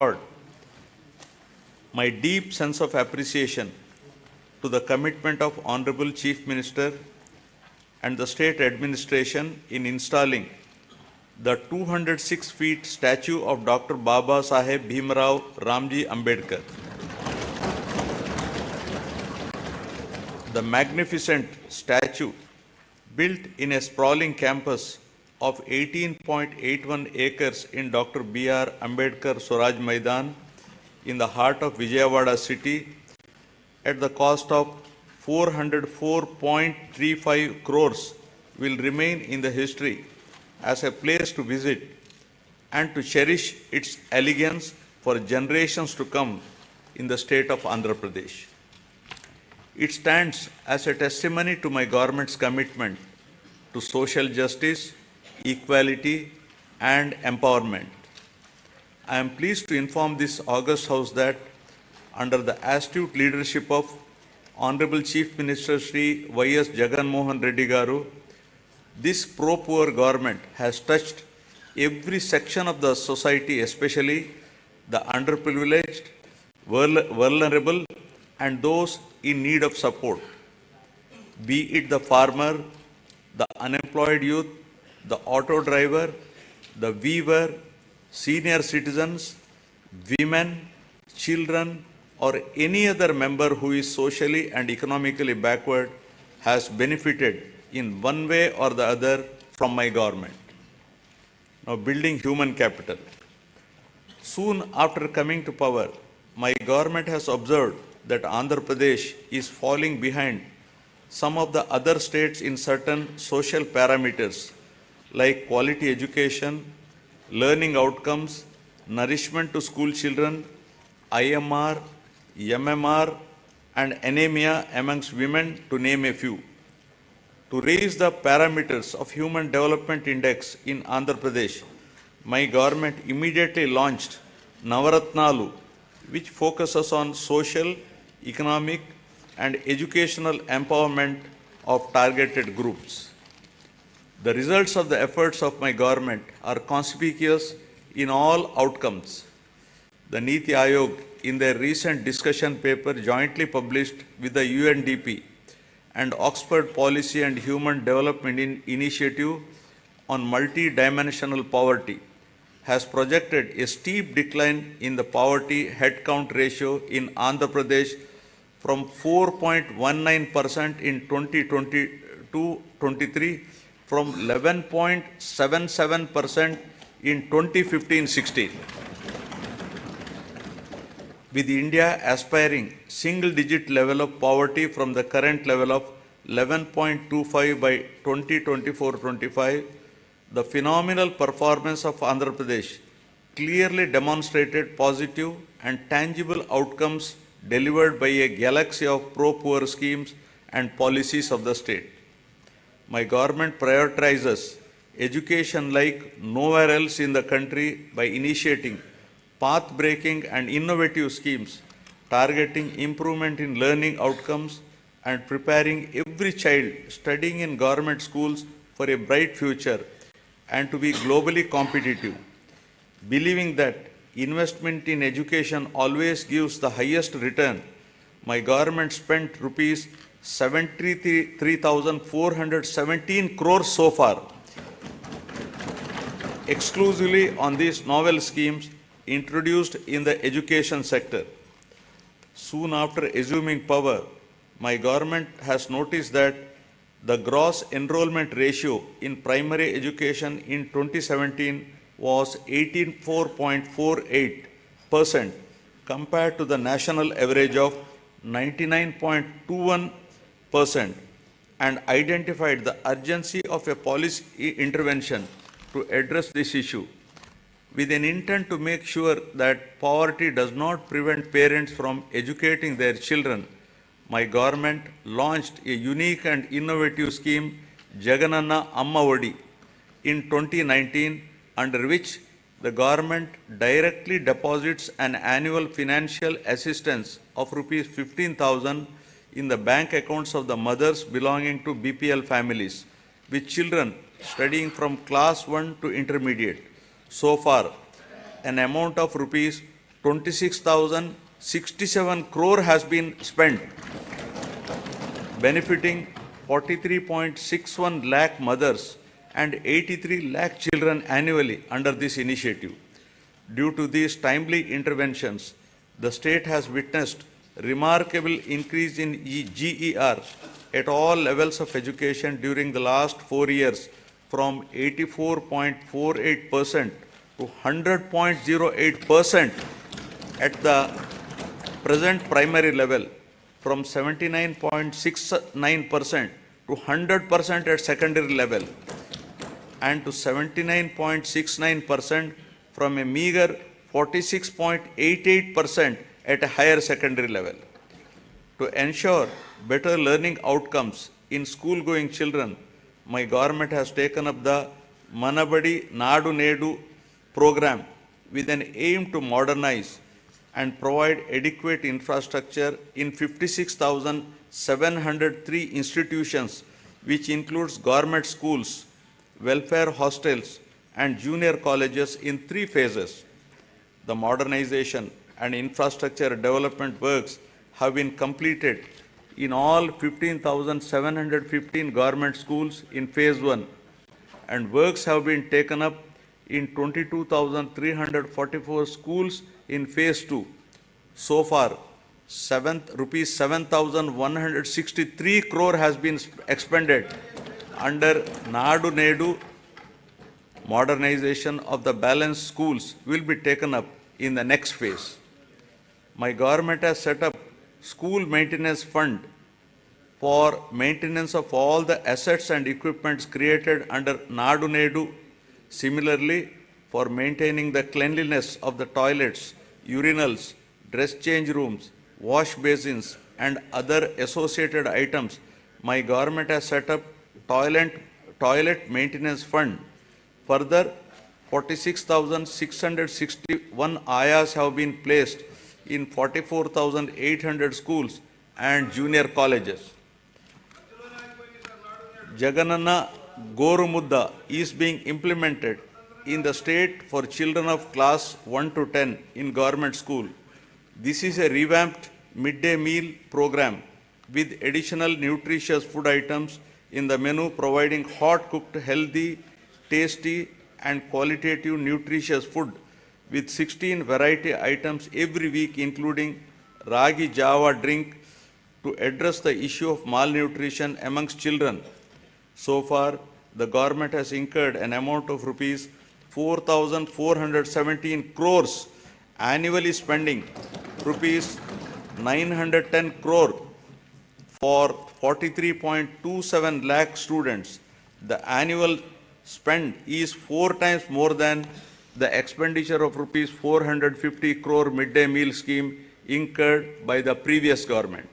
Lord, my deep sense of appreciation to the commitment of Honorable Chief Minister and the state administration in installing the 206 feet statue of Dr. Baba Saheb Bhimrao Ramji Ambedkar. The magnificent statue, built in a sprawling campus of 18.81 acres in Dr. B.R. Ambedkar Swaraj Maidan in the heart of Vijayawada city, at the cost of 404.35 crores, will remain in the history as a place to visit and to cherish its elegance for generations to come in the state of Andhra Pradesh. It stands as a testimony to my government's commitment to social justice, equality, and empowerment. I am pleased to inform this august House that under the astute leadership of Honorable Chief Minister Shri Y.S. Jagan Mohan Reddy Garu, this pro-poor government has touched every section of the society, especially the underprivileged, vulnerable, and those in need of support, be it the farmer, the unemployed youth, the auto driver, the weaver, senior citizens, women, children, or any other member who is socially and economically backward has benefited in one way or the other from my government. Now, building human capital. Soon after coming to power, my government has observed that Andhra Pradesh is falling behind some of the other states in certain social parameters like quality education, learning outcomes, nourishment to school children, IMR, MMR, and anemia amongst women, to name a few. To raise the parameters of Human Development Index in Andhra Pradesh, my government immediately launched Navaratnalu, which focuses on social, economic, and educational empowerment of targeted groups. The results of the efforts of my government are conspicuous in all outcomes. The Niti Aayog, in their recent discussion paper jointly published with the UNDP and Oxford Policy and Human Development Initiative on multi-dimensional poverty, has projected a steep decline in the poverty headcount ratio in Andhra Pradesh from 4.19% in 2022-23 from 11.77% in 2015-16. With India aspiring single-digit level of poverty from the current level of 11.25 by 2024-25, the phenomenal performance of Andhra Pradesh clearly demonstrated positive and tangible outcomes delivered by a galaxy of pro-poor schemes and policies of the state. My government prioritizes education like nowhere else in the country by initiating path-breaking and innovative schemes targeting improvement in learning outcomes and preparing every child studying in government schools for a bright future and to be globally competitive. Believing that investment in education always gives the highest return, my government spent rupees 73,417 crores so far exclusively on these novel schemes introduced in the education sector. Soon after assuming power, my government has noticed that the gross enrollment ratio in primary education in 2017 was 84.48% compared to the national average of 99.21%, and identified the urgency of a policy intervention to address this issue. With an intent to make sure that poverty does not prevent parents from educating their children, my government launched a unique and innovative scheme, Jagananna Amma Odi, in 2019, under which the government directly deposits an annual financial assistance of rupees 15,000 in the bank accounts of the mothers belonging to BPL families, with children studying from class 1 to intermediate. So far, an amount of rupees 26,067 crore has been spent, benefiting 43.61 lakh mothers and 83 lakh children annually under this initiative. Due to these timely interventions, the state has witnessed remarkable increase in GER at all levels of education during the last 4 years, from 84.48% to 100.08% at the present primary level, from 79.69% to 100% at secondary level, and to 79.69% from a meager 46.88% at a higher secondary level. To ensure better learning outcomes in school-going children, my government has taken up the Manabadi Nadu Nedu program with an aim to modernize and provide adequate infrastructure in 56,703 institutions, which includes government schools, welfare hostels, and junior colleges in 3 phases. The modernization and infrastructure development works have been completed in all 15,715 government schools in phase 1, and works have been taken up in 22,344 schools in phase 2. So far, rupees 7,163 crore has been expended under Nadu Nedu. Modernization of the balanced schools will be taken up in the next phase. My government has set up school maintenance fund for maintenance of all the assets and equipments created under Nadu Nedu. Similarly, for maintaining the cleanliness of the toilets, urinals, dress change rooms, wash basins, and other associated items, my government has set up toilet maintenance fund. Further, 46,661 ayas have been placed in 44,800 schools and junior colleges. Jagananna Gorumudda is being implemented in the state for children of class 1 to 10 in government school. This is a revamped midday meal program with additional nutritious food items in the menu, providing hot cooked, healthy, tasty, and qualitative nutritious food with 16 variety items every week, including Ragi Java drink, to address the issue of malnutrition amongst children. So far, the government has incurred an amount of rupees 4,417 crores, annually spending rupees 910 crore for 43.27 lakh students. The annual spend is 4 times more than the expenditure of rupees 450 crore midday meal scheme incurred by the previous government.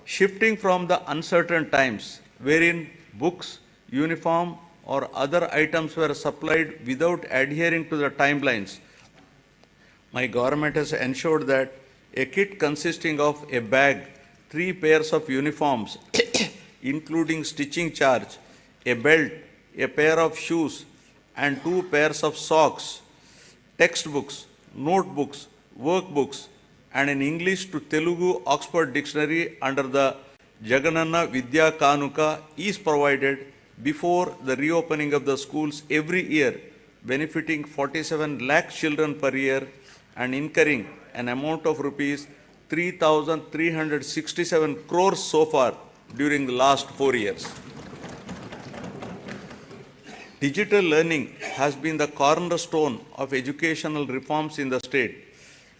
Shifting from the uncertain times wherein books, uniform, or other items were supplied without adhering to the timelines, my government has ensured that a kit consisting of a bag, 3 pairs of uniforms, including stitching charge, a belt, a pair of shoes, and 2 pairs of socks, textbooks, notebooks, workbooks, and an English to Telugu Oxford Dictionary under the Jagananna Vidya Kanuka is provided before the reopening of the schools every year, benefiting 47 lakh children per year and incurring an amount of rupees 3,367 crores so far during the last 4 years. Digital learning has been the cornerstone of educational reforms in the state,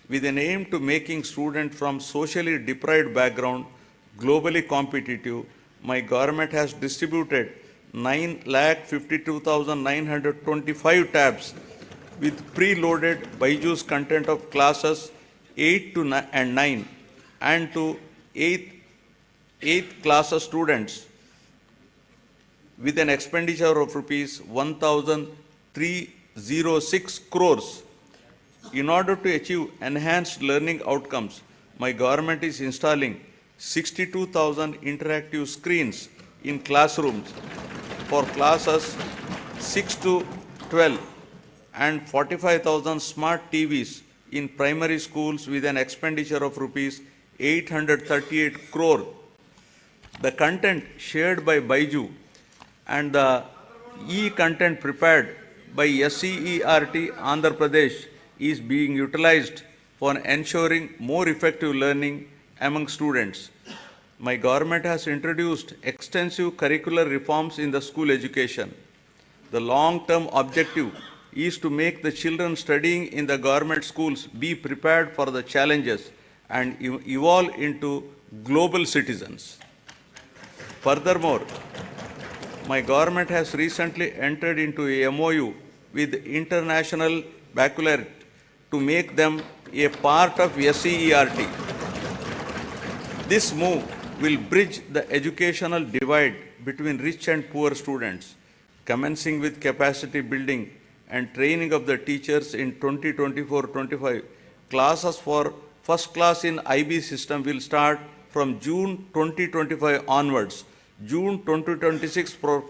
with an aim to making students from socially deprived background globally competitive. My government has distributed 9,52,925 tabs with preloaded Byju's content of classes 8 to 9 and to 8th class students, with an expenditure of rupees 1,306 crores. In order to achieve enhanced learning outcomes, my government is installing 62,000 interactive screens in classrooms for classes 6 to 12 and 45,000 smart TVs in primary schools with an expenditure of rupees 838 crore. The content shared by Baiju and the e-content prepared by SCERT Andhra Pradesh is being utilized for ensuring more effective learning among students. My government has introduced extensive curricular reforms in the school education. The long-term objective is to make the children studying in the government schools be prepared for the challenges and evolve into global citizens. Furthermore, my government has recently entered into a MOU with International Baccalaureate to make them a part of SCERT. This move will bridge the educational divide between rich and poor students, commencing with capacity building and training of the teachers in 2024-25. Classes for first class in IB system will start from June 2025 onwards, June 2026 for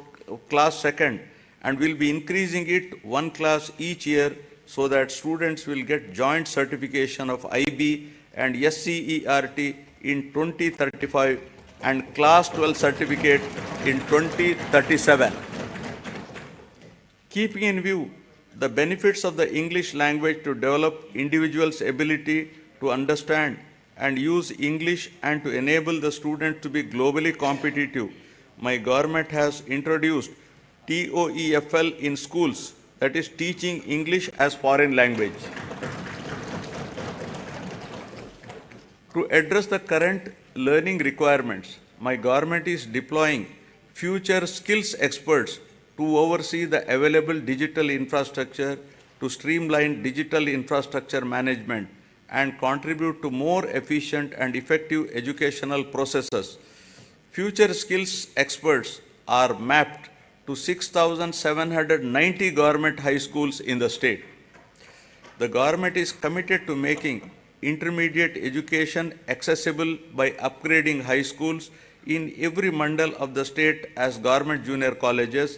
class second, and will be increasing it one class each year so that students will get joint certification of IB and SCERT in 2035 and class 12 certificate in 2037. Keeping in view the benefits of the English language to develop individuals' ability to understand and use English and to enable the student to be globally competitive, my government has introduced TOEFL in schools, that is teaching English as foreign language. To address the current learning requirements, my government is deploying future skills experts to oversee the available digital infrastructure to streamline digital infrastructure management and contribute to more efficient and effective educational processes. Future skills experts are mapped to 6,790 government high schools in the state. The government is committed to making intermediate education accessible by upgrading high schools in every mandal of the state as government junior colleges,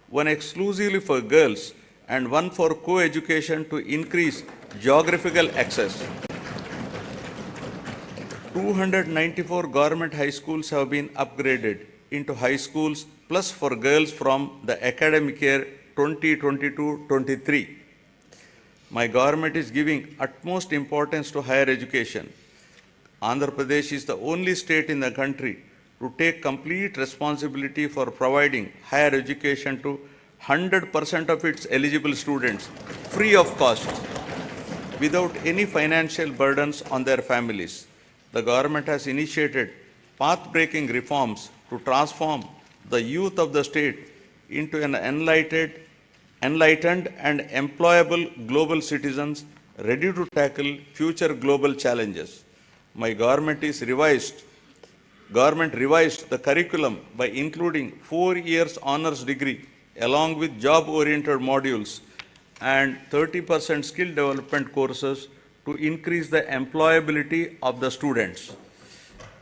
one exclusively for girls and one for co-education to increase geographical access. 294 government high schools have been upgraded into high schools plus for girls from the academic year 2022-23. My government is giving utmost importance to higher education. Andhra Pradesh is the only state in the country to take complete responsibility for providing higher education to 100% of its eligible students, free of cost, without any financial burdens on their families. The government has initiated path-breaking reforms to transform the youth of the state into an enlightened and employable global citizens ready to tackle future global challenges. My government revised the curriculum by including 4 years honors degree along with job-oriented modules and 30% skill development courses to increase the employability of the students.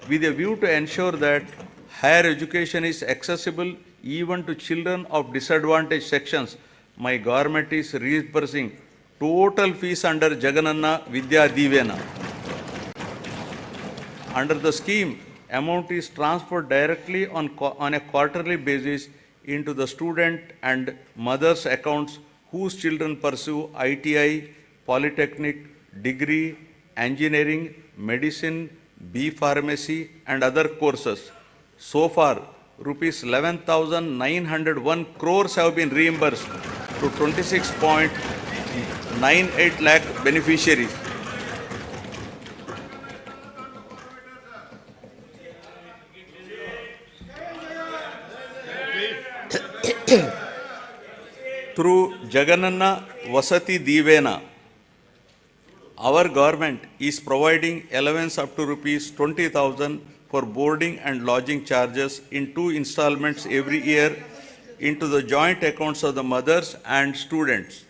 With a view to ensure that higher education is accessible even to children of disadvantaged sections, my government is reimbursing total fees under Jagananna Vidya Divena. Under the scheme, amount is transferred directly on a quarterly basis into the student and mother's accounts whose children pursue ITI, polytechnic, degree, engineering, medicine, B pharmacy and other courses. So far, rupees 11,901 crores have been reimbursed to 26.98 lakh beneficiaries. Through Jagananna Vasati Divena, our government is providing allowance up to rupees 20,000 for boarding and lodging charges in 2 installments every year into the joint accounts of the mothers and students.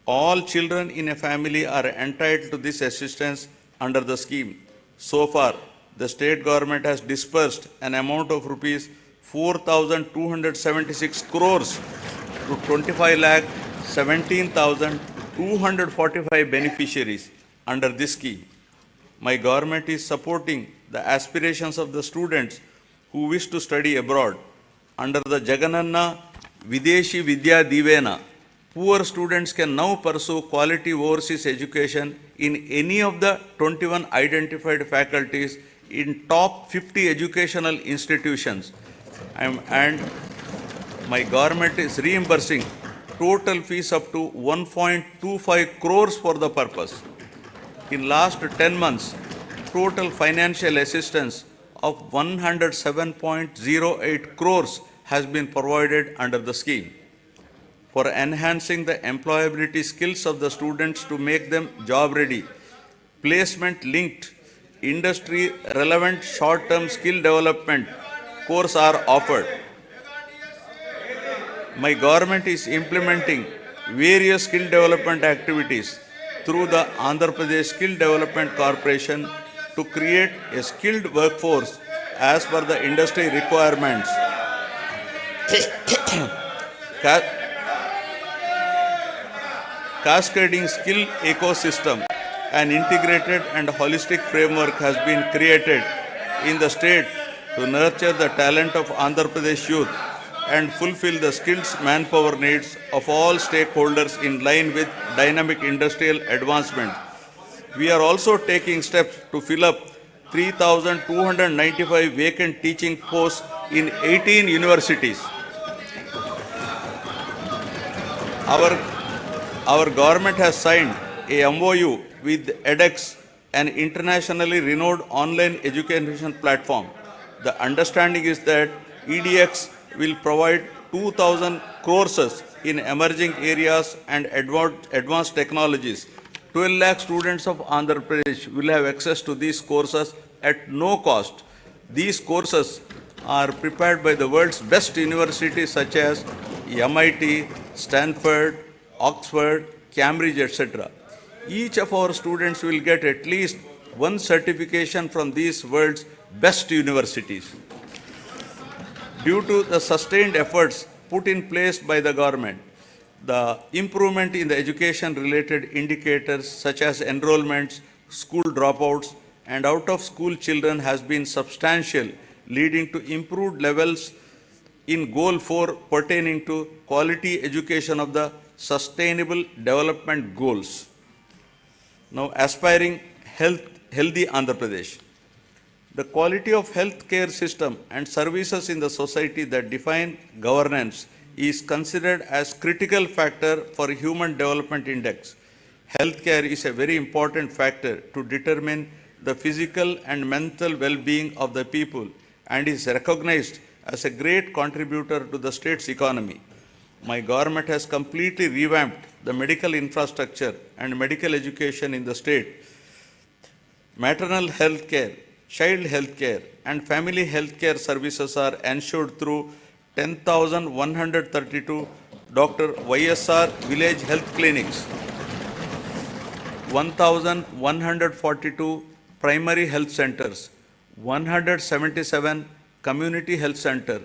All children in a family are entitled to this assistance under the scheme. So far, the state government has disbursed an amount of rupees 4,276 crores to 25,17,245 beneficiaries. under this scheme. My government is supporting the aspirations of the students who wish to study abroad. Under the Jagananna Videshi Vidya Divena, poor students can now pursue quality overseas education in any of the 21 identified faculties in top 50 educational institutions. And my government is reimbursing total fees up to 1.25 crores for the purpose. In last 10 months, total financial assistance of 107.08 crores has been provided under the scheme for enhancing the employability skills of the students to make them job ready. Placement linked, industry relevant short-term skill development courses are offered. My government is implementing various skill development activities through the Andhra Pradesh Skill Development Corporation to create a skilled workforce as per the industry requirements. Cascading skill ecosystem, an integrated and holistic framework has been created in the state to nurture the talent of Andhra Pradesh youth and fulfill the skills manpower needs of all stakeholders in line with dynamic industrial advancement. We are also taking steps to fill up 3,295 vacant teaching posts in 18 universities. Our government has signed a MOU with edX, an internationally renowned online education platform. The understanding is that EDX will provide 2,000 courses in emerging areas and advanced technologies. 12 lakh students of Andhra Pradesh will have access to these courses at no cost. These courses are prepared by the world's best universities such as MIT, Stanford, Oxford, Cambridge, etc. Each of our students will get at least one certification from these world's best universities. Due to the sustained efforts put in place by the government, the improvement in the education-related indicators such as enrollments, school dropouts, and out-of-school children has been substantial, leading to improved levels in Goal 4 pertaining to quality education of the Sustainable Development Goals. Now, aspiring healthy Andhra Pradesh. The quality of healthcare system and services in the society that define governance is considered as critical factor for Human Development Index. Healthcare is a very important factor to determine the physical and mental well-being of the people and is recognized as a great contributor to the state's economy. My government has completely revamped the medical infrastructure and medical education in the state. Maternal health care, child health care, and family health care services are ensured through 10,132 Dr. YSR village health clinics, 1,142 primary health centers, 177 community health centers,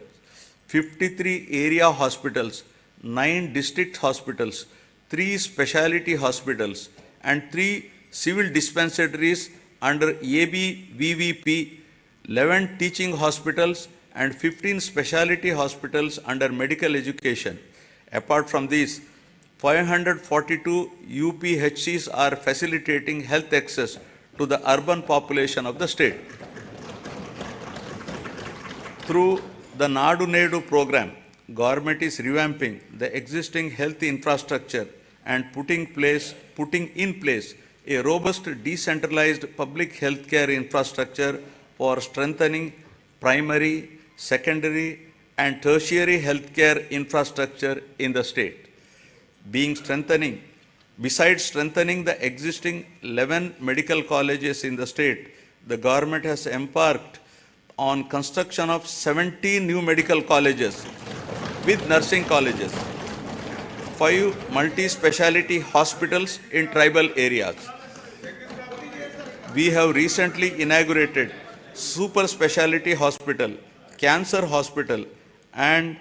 53 area hospitals, 9 district hospitals, 3 specialty hospitals, and 3 civil dispensaries under ABVVP, 11 teaching hospitals, and 15 specialty hospitals under medical education. Apart from these, 542 UPHCs are facilitating health access to the urban population of the state. Through the Nadu Nedu program, government is revamping the existing health infrastructure and putting in place a robust decentralized public healthcare infrastructure for strengthening primary, secondary, and tertiary healthcare infrastructure in the state. Besides strengthening the existing 11 medical colleges in the state, the government has embarked on construction of 17 new medical colleges with nursing colleges, 5 multi-speciality hospitals in tribal areas. We have recently inaugurated Super Speciality Hospital, Cancer Hospital, and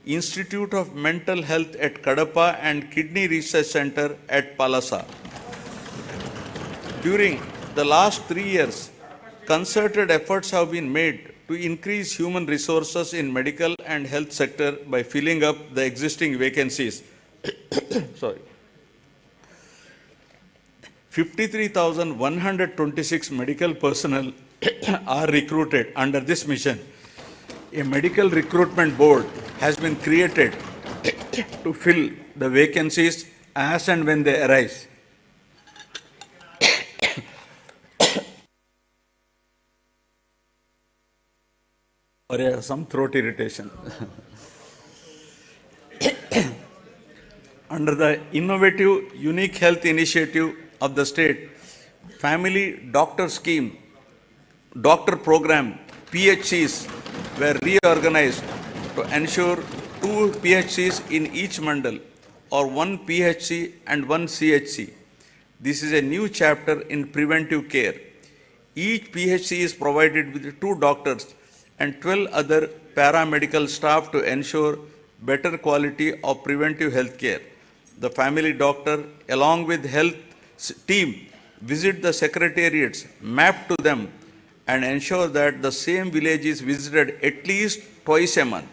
Institute of Mental Health at Kadapa and Kidney Research Center at Palasa. During the last 3 years, concerted efforts have been made to increase human resources in medical and health sector by filling up the existing vacancies. Sorry. 53,126 medical personnel are recruited under this mission. A medical recruitment board has been created to fill the vacancies as and when they arise. Or some throat irritation. Under the innovative unique health initiative of the state, family doctor scheme, doctor program, PHCs were reorganized to ensure 2 PHCs in each mandal or 1 PHC and 1 CHC. This is a new chapter in preventive care. Each PHC is provided with 2 doctors and 12 other paramedical staff to ensure better quality of preventive health care. The family doctor, along with health team, visit the secretariats, map to them, and ensure that the same village is visited at least twice a month.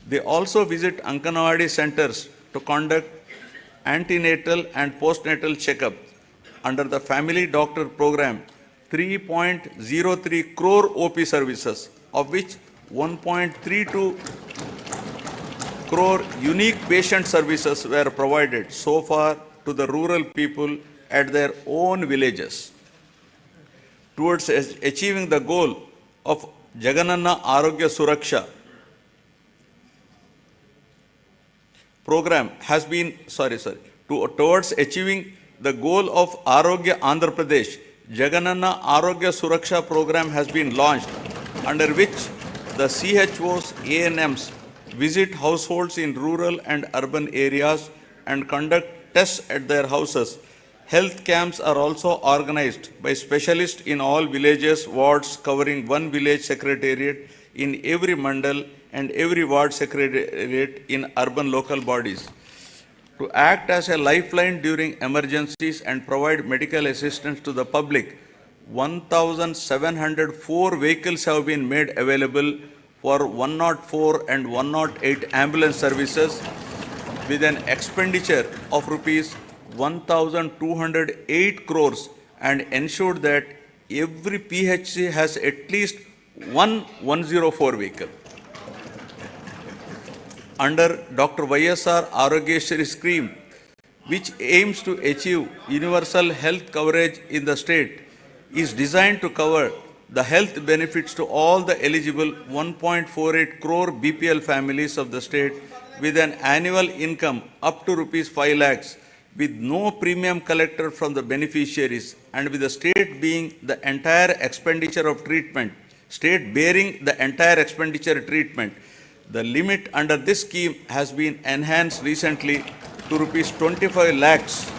They also visit Anganwadi centers to conduct antenatal and postnatal checkup. Under the family doctor program, 3.03 crore OP services, of which 1.32 crore unique patient services were provided so far to the rural people at their own villages. Towards achieving the goal of Jagananna Arogya Suraksha program has been, towards achieving the goal of Arogya Andhra Pradesh, Jagananna Arogya Suraksha program has been launched, under which the CHOs, ANMs visit households in rural and urban areas and conduct tests at their houses. Health camps are also organized by specialists in all villages, wards, covering 1 village secretariat in every mandal and every ward secretariat in urban local bodies. To act as a lifeline during emergencies and provide medical assistance to the public, 1,704 vehicles have been made available for 104 and 108 ambulance services with an expenditure of rupees 1,208 crores and ensured that every PHC has at least one 104 vehicle. Under Dr. YSR Arogyashri scheme, which aims to achieve universal health coverage in the state, is designed to cover the health benefits to all the eligible 1.48 crore BPL families of the state with an annual income up to rupees 5 lakhs, with no premium collected from the beneficiaries, and with the state being the entire expenditure of treatment, state bearing the entire expenditure treatment. The limit under this scheme has been enhanced recently to rupees 25 lakhs.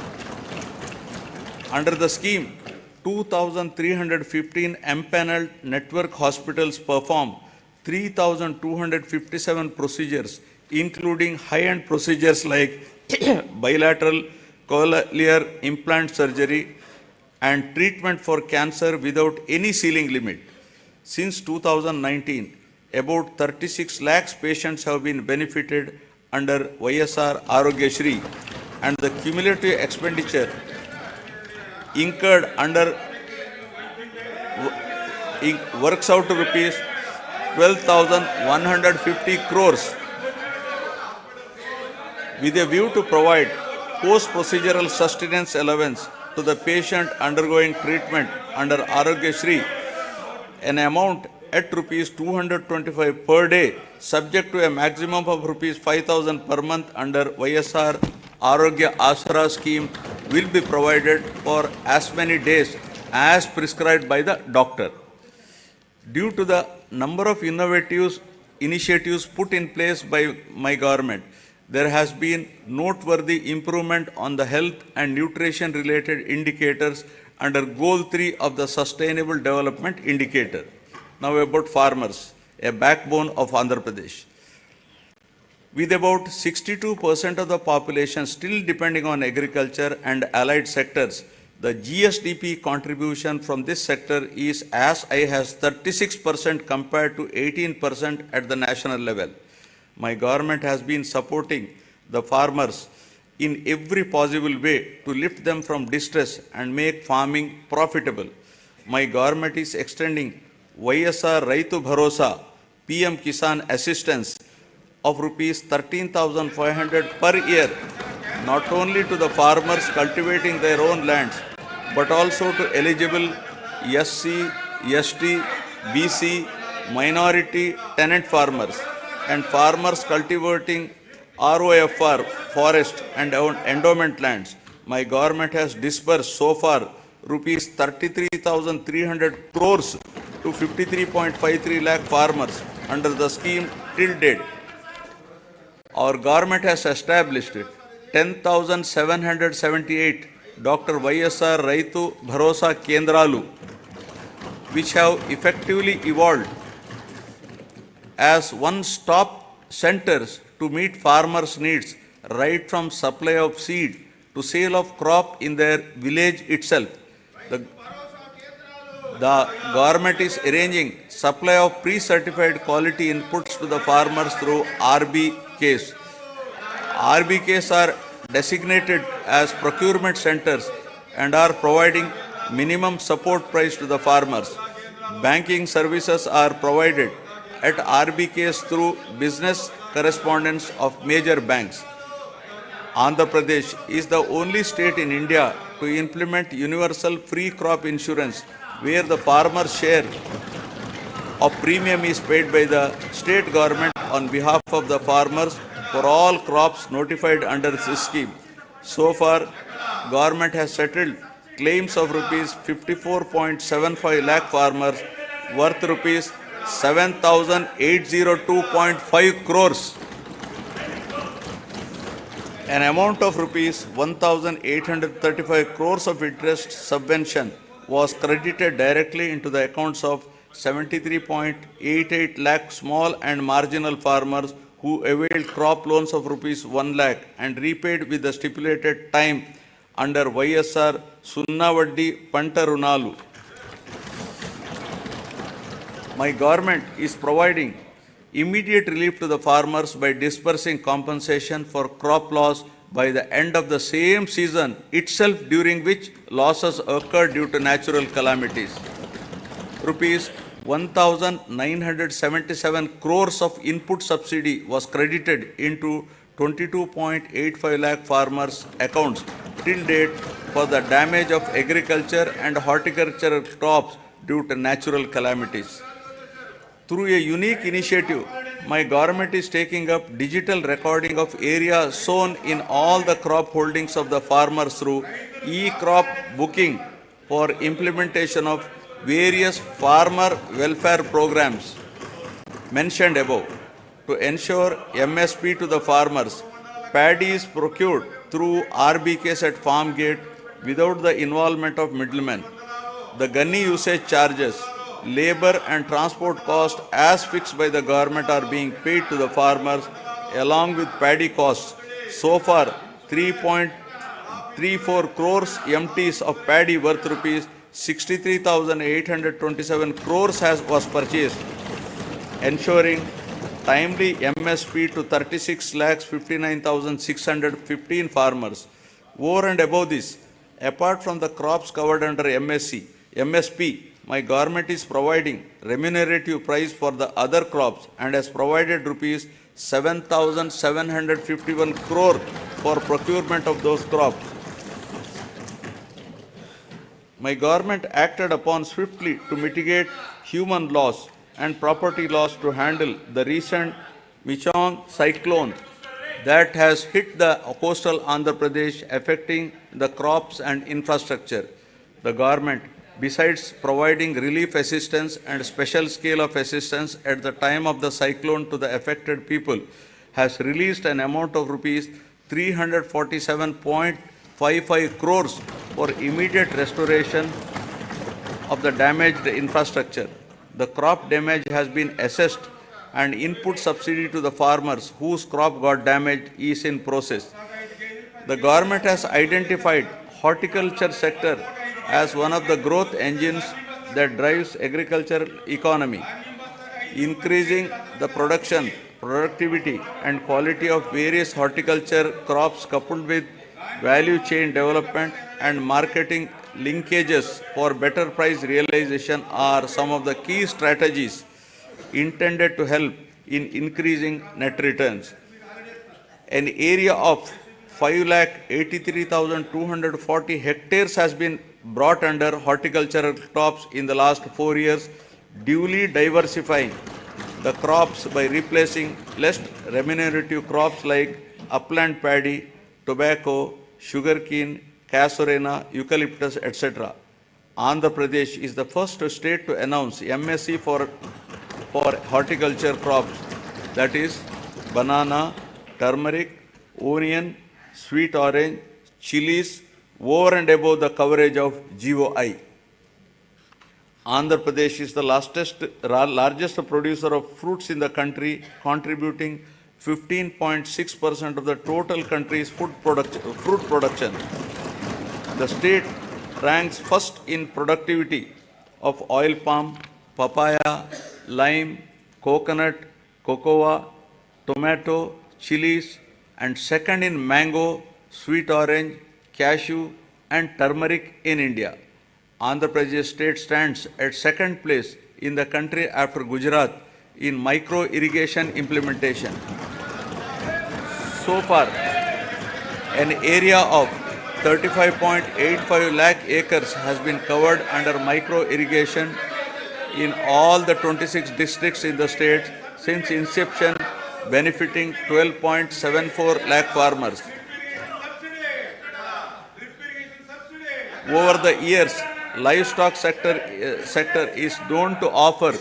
Under the scheme, 2,315 empaneled network hospitals perform 3,257 procedures, including high-end procedures like bilateral cochlear implant surgery and treatment for cancer without any ceiling limit. Since 2019, about 36 lakhs patients have been benefited under YSR Arogyashri, and the cumulative expenditure incurred under works out to rupees 12,150 crores, with a view to provide post-procedural sustenance allowance to the patient undergoing treatment under Arogyashri, an amount at rupees 225 per day, subject to a maximum of rupees 5,000 per month under YSR Arogya Asara scheme, will be provided for as many days as prescribed by the doctor. Due to the number of innovative initiatives put in place by my government, there has been noteworthy improvement on the health and nutrition related indicators under Goal 3 of the Sustainable Development Indicator. Now about farmers, a backbone of Andhra Pradesh. With about 62% of the population still depending on agriculture and allied sectors, The GSDP contribution from this sector is as high as 36% compared to 18% at the national level. My government has been supporting the farmers in every possible way to lift them from distress and make farming profitable. My government is extending YSR Raitu Bharosa PM Kisan assistance of rupees 13,500 per year, not only to the farmers cultivating their own lands, but also to eligible SC, ST, BC, minority tenant farmers and farmers cultivating ROFR, forest and endowment lands. My government has disbursed so far rupees 33,300 crores to 53.53 lakh farmers under the scheme till date. Our government has established 10,778 Dr. YSR Raitu Bharosa Kendralu, which have effectively evolved as one-stop centers to meet farmers' needs, right from supply of seed to sale of crop in their village itself. The government is arranging supply of pre-certified quality inputs to the farmers through RBKs. RBKs are designated as procurement centers and are providing minimum support price to the farmers. Banking services are provided at RBKs through business correspondents of major banks. Andhra Pradesh is the only state in India to implement universal free crop insurance, where the farmer's share of premium is paid by the state government on behalf of the farmers for all crops notified under this scheme. So far, government has settled claims of rupees 54.75 lakh farmers worth rupees 7,802.5 crores. An amount of rupees 1,835 crores of interest subvention was credited directly into the accounts of 73.88 lakh small and marginal farmers who availed crop loans of rupees 1 lakh and repaid with the stipulated time under YSR Sunnavaddi Panta Runalu. My government is providing immediate relief to the farmers by disbursing compensation for crop loss by the end of the same season itself, during which losses occurred due to natural calamities. Rupees 1,977 crores of input subsidy was credited into 22.85 lakh farmers' accounts till date for the damage of agriculture and horticultural crops due to natural calamities. Through a unique initiative, my government is taking up digital recording of area sown in all the crop holdings of the farmers through e-crop booking for implementation of various farmer welfare programs mentioned above. To ensure MSP to the farmers, paddy is procured through RBKs at farm gate without the involvement of middlemen. The gunny usage charges, labor and transport cost as fixed by the government are being paid to the farmers along with paddy costs. So far, 3.34 crores MTs of paddy worth rupees 63,827 crores was purchased, ensuring timely MSP to 36,59,615 farmers. Over and above this, apart from the crops covered under MSP, my government is providing remunerative price for the other crops and has provided rupees 7,751 crore for procurement of those crops. My government acted upon swiftly to mitigate human loss and property loss to handle the recent Michaung cyclone that has hit the coastal Andhra Pradesh, affecting the crops and infrastructure. The government, besides providing relief assistance and special scale of assistance at the time of the cyclone to the affected people, has released an amount of rupees 347.55 crores for immediate restoration of the damaged infrastructure. The crop damage has been assessed and input subsidy to the farmers whose crop got damaged is in process. The government has identified horticulture sector as one of the growth engines that drives agricultural economy, increasing the production, productivity and quality of various horticulture crops coupled with value chain development and marketing linkages for better price realization are some of the key strategies intended to help in increasing net returns. An area of 5,83,240 hectares has been brought under horticultural crops in the last 4 years, duly diversifying the crops by replacing less remunerative crops like upland paddy, tobacco, sugarcane, casorena, eucalyptus, etc. Andhra Pradesh is the first state to announce MSc for horticulture crops, that is banana, turmeric, onion, sweet orange, chilies, over and above the coverage of GOI. Andhra Pradesh is the largest producer of fruits in the country, contributing 15.6% of the total country's fruit production. The state ranks first in productivity of oil palm, papaya, lime, coconut, cocoa, tomato, chilies, and second in mango, sweet orange, cashew, and turmeric in India. Andhra Pradesh state stands at second place in the country after Gujarat in micro irrigation implementation. So far, an area of 35.85 lakh acres has been covered under micro irrigation in all the 26 districts in the state since inception, benefiting 12.74 lakh farmers. Over the years, livestock sector is known to offer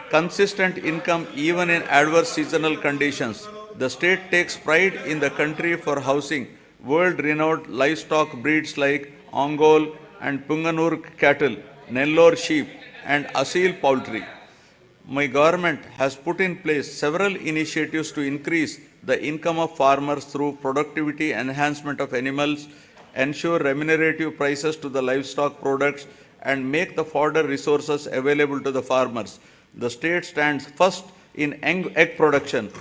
consistent income even in adverse seasonal conditions. The state takes pride in the country for housing world-renowned livestock breeds like Ongole and Punganur cattle, Nellore sheep, and Asil poultry. My government has put in place several initiatives to increase the income of farmers through productivity enhancement of animals, ensure remunerative prices to the livestock products, and make the fodder resources available to the farmers. The state stands first in egg production,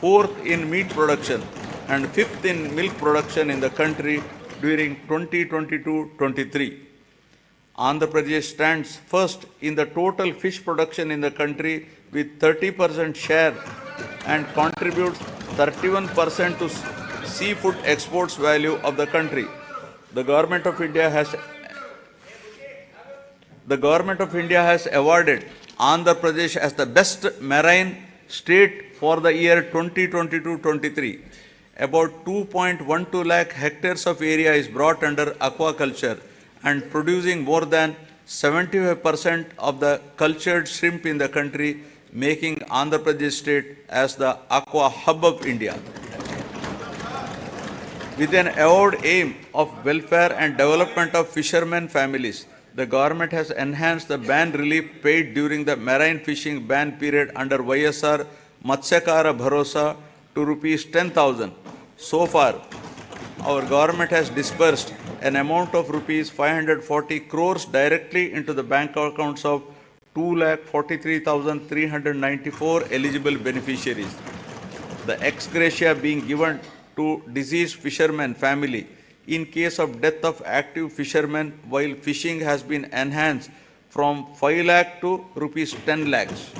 fourth in meat production, and fifth in milk production in the country during 2022-23. Andhra Pradesh stands first in the total fish production in the country with 30% share and contributes 31% to seafood exports value of the country. The Government of India has awarded Andhra Pradesh as the best marine state for the year 2022-23. About 2.12 lakh hectares of area is brought under aquaculture and producing more than 75% of the cultured shrimp in the country, making Andhra Pradesh state as the aqua hub of India. With an avowed aim of welfare and development of fishermen families, the government has enhanced the ban relief paid during the marine fishing ban period under YSR Matsyakara Bharosa to rupees 10,000. So far, our government has disbursed an amount of rupees 540 crores directly into the bank accounts of 2,43,394 eligible beneficiaries. The ex gratia being given to deceased fishermen family in case of death of active fishermen while fishing has been enhanced from 5 lakh to rupees 10 lakhs.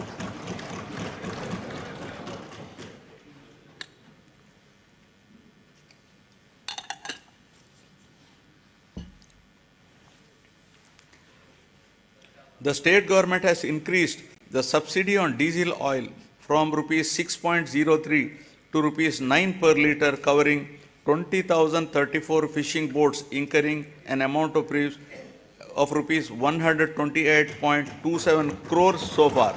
The state government has increased the subsidy on diesel oil from rupees 6.03 to rupees 9 per litre, covering 20,034 fishing boats incurring an amount of rupees 128.27 crores so far.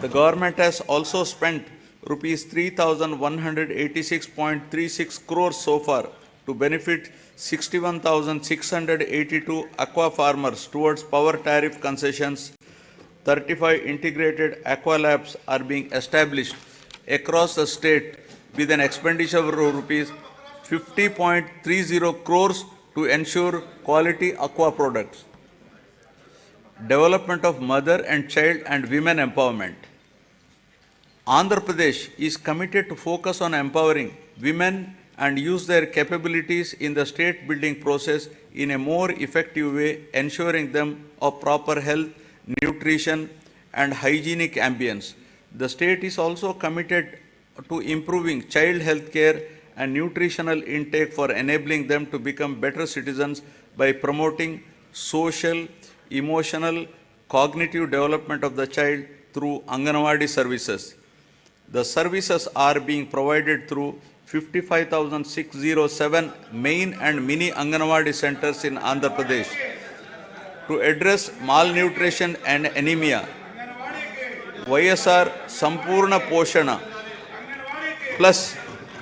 The government has also spent rupees 3,186.36 crores so far to benefit 61,682 aqua farmers towards power tariff concessions. 35 integrated aqua labs are being established across the state with an expenditure of rupees 50.30 crores to ensure quality aqua products. Development of mother and child and women empowerment. Andhra Pradesh is committed to focus on empowering women and use their capabilities in the state building process in a more effective way, ensuring them of proper health, nutrition, and hygienic ambience. The state is also committed to improving child health care and nutritional intake for enabling them to become better citizens by promoting social, emotional, cognitive development of the child through Anganwadi services. The services are being provided through 55,607 main and mini Anganwadi centers in Andhra Pradesh. To address malnutrition and anemia, YSR Sampurna Poshana Plus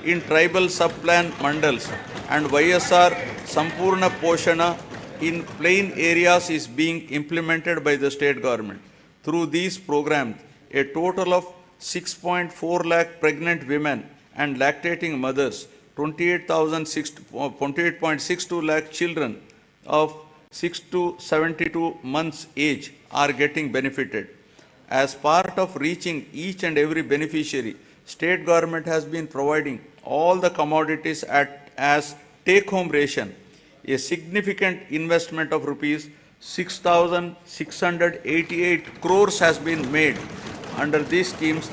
in tribal sub-plan mandals and YSR Sampurna Poshana in plain areas is being implemented by the state government. Through these programs, a total of 6.4 lakh pregnant women and lactating mothers, 28.62 lakh children of 6 to 72 months age are getting benefited. As part of reaching each and every beneficiary, state government has been providing all the commodities as take-home ration. A significant investment of rupees 6,688 crores has been made under these schemes,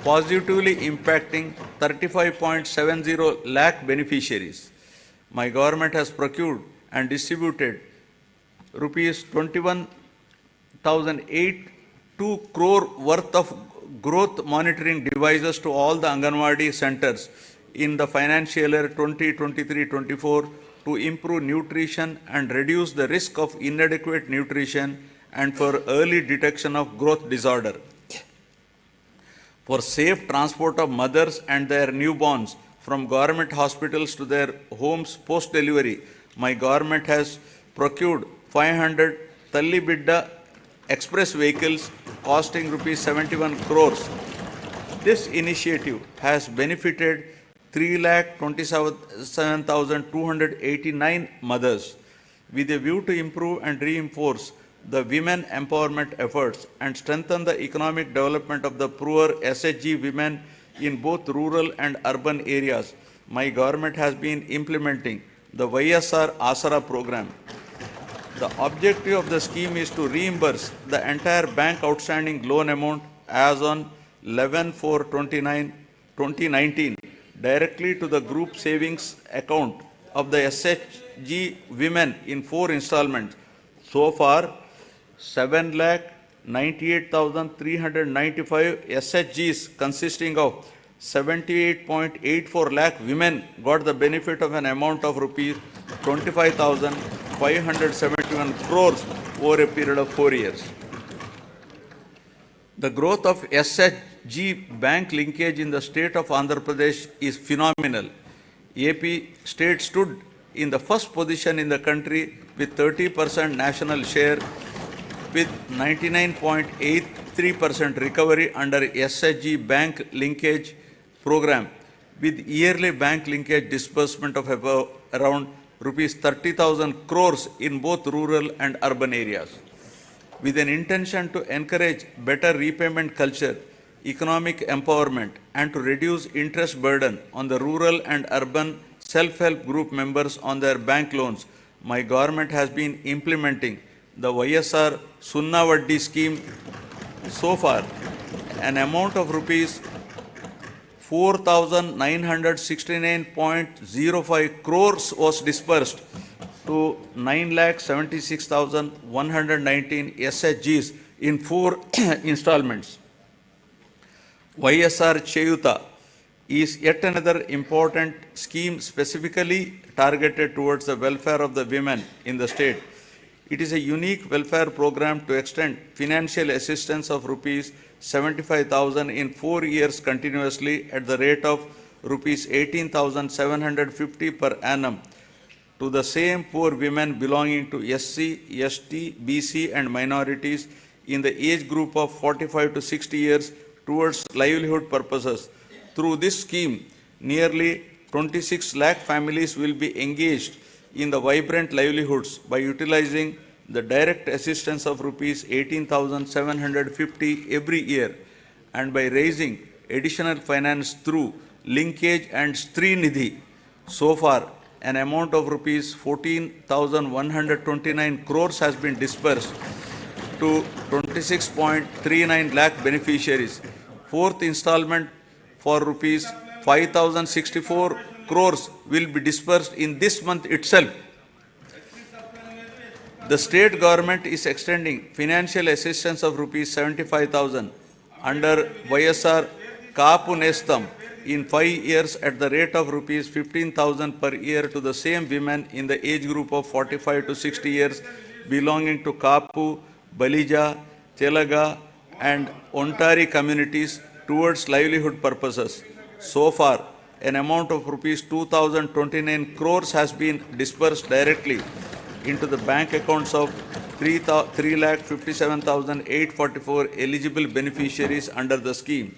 positively impacting 35.70 lakh beneficiaries. My government has procured and distributed rupees 21,082 crore worth of growth monitoring devices to all the Anganwadi centers in the financial year 2023-24 to improve nutrition and reduce the risk of inadequate nutrition and for early detection of growth disorder. For safe transport of mothers and their newborns from government hospitals to their homes post-delivery, my government has procured 500 Talli Bidda express vehicles costing rupees 71 crores. This initiative has benefited 3,27,289 mothers with a view to improve and reinforce the women empowerment efforts and strengthen the economic development of the poor SHG women in both rural and urban areas. My government has been implementing the YSR Asara program. The objective of the scheme is to reimburse the entire bank outstanding loan amount as on 11/4/2019 directly to the group savings account of the SHG women in 4 installments. So far, 7,98,395 SHGs consisting of 78.84 lakh women got the benefit of an amount of rupees 25,571 crores over a period of 4 years. The growth of SHG bank linkage in the state of Andhra Pradesh is phenomenal. AP state stood in the first position in the country with 30% national share with 99.83% recovery under SHG bank linkage program with yearly bank linkage disbursement of about around rupees 30,000 crores in both rural and urban areas. With an intention to encourage better repayment culture, economic empowerment, and to reduce interest burden on the rural and urban self-help group members on their bank loans, my government has been implementing the YSR Sunna Vaddi scheme. So far, an amount of rupees 4,969.05 crores was disbursed to 9,76,119 SHGs in 4 installments. YSR Cheyuta is yet another important scheme specifically targeted towards the welfare of the women in the state. It is a unique welfare program to extend financial assistance of rupees 75,000 in 4 years continuously at the rate of rupees 18,750 per annum to the same poor women belonging to SC, ST, BC and minorities in the age group of 45 to 60 years towards livelihood purposes. Through this scheme, nearly 26 lakh families will be engaged in the vibrant livelihoods by utilizing the direct assistance of rupees 18,750 every year and by raising additional finance through linkage and Stree Nidhi. So far, an amount of rupees 14,129 crores has been disbursed to 26.39 lakh beneficiaries. Fourth installment for rupees 5,064 crores will be disbursed in this month itself. The state government is extending financial assistance of rupees 75,000 under YSR Kaapu Nestam in 5 years at the rate of rupees 15,000 per year to the same women in the age group of 45 to 60 years belonging to Kaapu, Balija, Telaga and Ontari communities towards livelihood purposes. So far, an amount of rupees 2,029 crores has been disbursed directly into the bank accounts of 3,57,844 eligible beneficiaries under the scheme.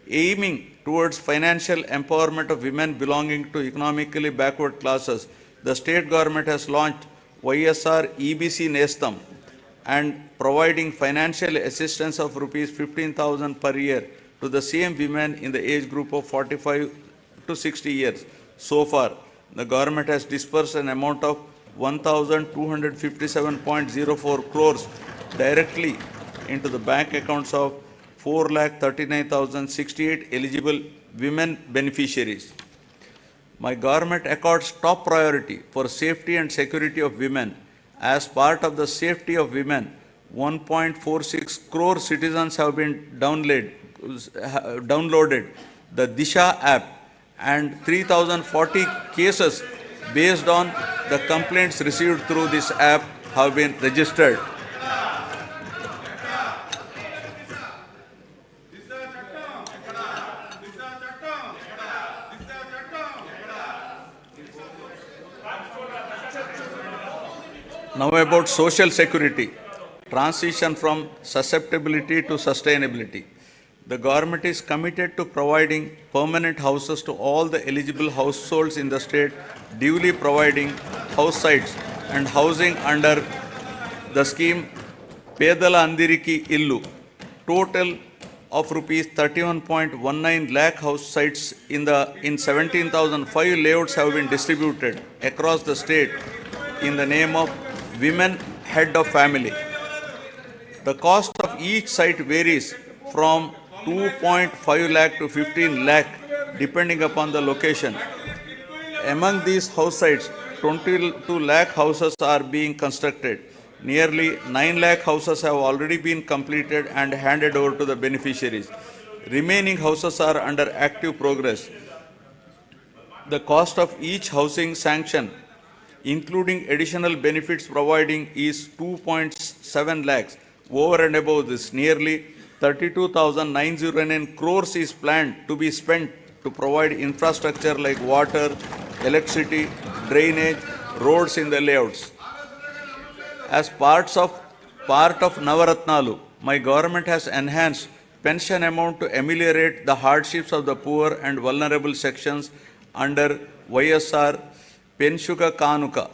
Aiming towards financial empowerment of women belonging to economically backward classes, the state government has launched YSR EBC Nestam and providing financial assistance of rupees 15,000 per year to the same women in the age group of 45 to 60 years. So far, the government has disbursed an amount of 1,257.04 crores directly into the bank accounts of 4,39,068 eligible women beneficiaries. My government accords top priority for safety and security of women. As part of the safety of women, 1.46 crore citizens have been downloaded the Disha app and 3,040 cases based on the complaints received through this app have been registered. Now about social security, transition from susceptibility to sustainability. The government is committed to providing permanent houses to all the eligible households in the state, duly providing house sites and housing under the scheme Pedala Andiriki Illu. Total of rupees 31.19 lakh house sites in 17,005 layouts have been distributed across the state in the name of Women Head of Family. The cost of each site varies from 2.5 lakh to 15 lakh depending upon the location. Among these house sites, 22 lakh houses are being constructed. Nearly 9 lakh houses have already been completed and handed over to the beneficiaries. Remaining houses are under active progress. The cost of each housing sanction, including additional benefits providing, is 2.7 lakhs. Over and above this, nearly 32,909 crores is planned to be spent to provide infrastructure like water, electricity, drainage, roads in the layouts. As part of Navaratnalu, my government has enhanced pension amount to ameliorate the hardships of the poor and vulnerable sections under YSR Penshuka Kanuka.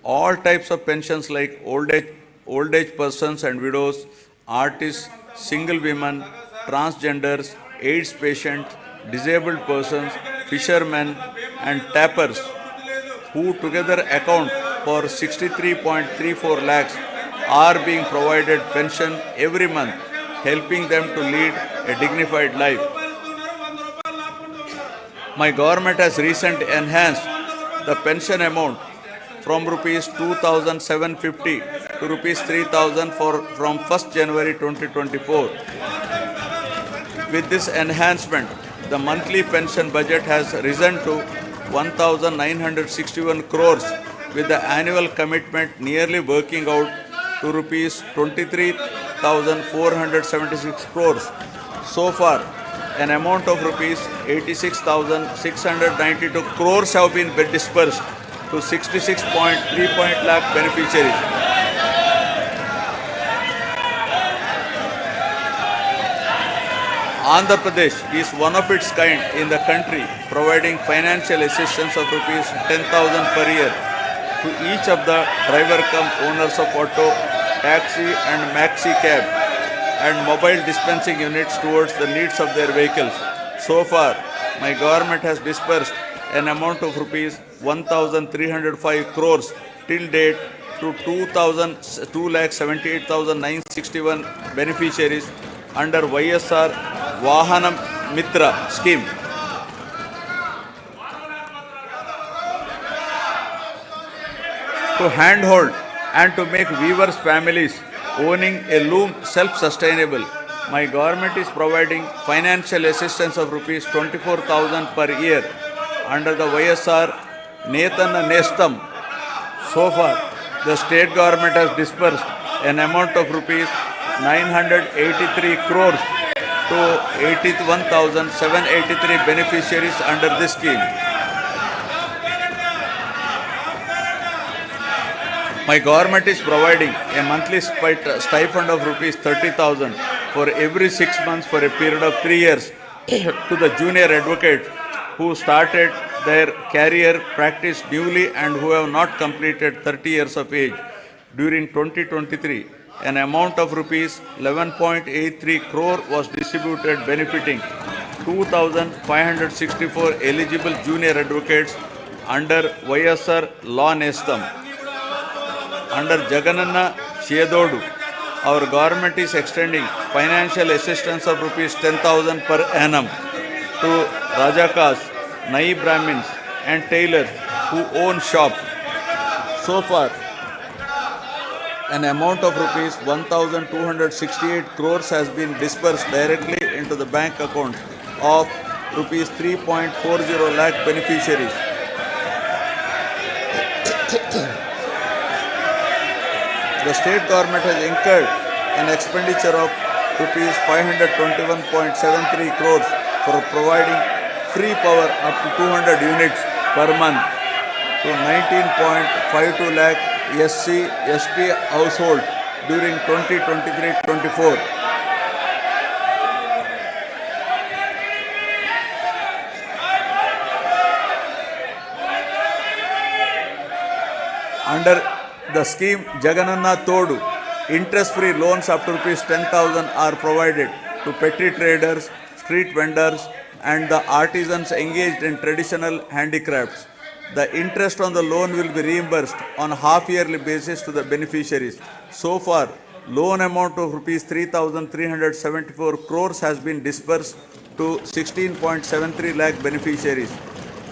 All types of pensions like old age persons and widows, artists, single women, transgenders, AIDS patients, disabled persons, fishermen and tappers, who together account for 63.34 lakhs, are being provided pension every month, helping them to lead a dignified life. My government has recently enhanced the pension amount from rupees 2,750 to rupees 3,000 from 1st January 2024. With this enhancement, the monthly pension budget has risen to 1,961 crores, with the annual commitment nearly working out to rupees 23,476 crores. So far, an amount of rupees 86,692 crores have been disbursed to 66.3 lakh beneficiaries. Andhra Pradesh is one of its kind in the country providing financial assistance of rupees 10,000 per year to each of the driver cum owners of auto, taxi and maxi cab and mobile dispensing units towards the needs of their vehicles. So far, my government has disbursed an amount of rupees 1,305 crores till date to 2,78,961 beneficiaries under YSR Vahanam Mitra scheme. To handhold and to make weavers' families owning a loom self-sustainable, my government is providing financial assistance of rupees 24,000 per year under the YSR Netana Nestam. So far, the state government has disbursed an amount of rupees 983 crores to 81,783 beneficiaries under this scheme. My government is providing a monthly stipend of rupees 30,000 for every 6 months for a period of 3 years to the junior advocates who started their career practice newly and who have not completed 30 years of age. During 2023, an amount of rupees 11.83 crore was distributed benefiting 2,564 eligible junior advocates under YSR Law Nestam. Under Jagananna Chedodu, our government is extending financial assistance of rupees 10,000 per annum to Rajakas, Nai Brahmins and tailors who own shops. So far, an amount of rupees 1,268 crores has been disbursed directly into the bank account of rupees 3.40 lakh beneficiaries. The state government has incurred an expenditure of rupees 521.73 crores for providing free power up to 200 units per month to 19.52 lakh SC/ST households during 2023-24. Under the scheme Jagananna Todu, interest-free loans up to rupees 10,000 are provided to petty traders, street vendors and the artisans engaged in traditional handicrafts. The interest on the loan will be reimbursed on a half-yearly basis to the beneficiaries. So far, loan amount of rupees 3,374 crores has been disbursed to 16.73 lakh beneficiaries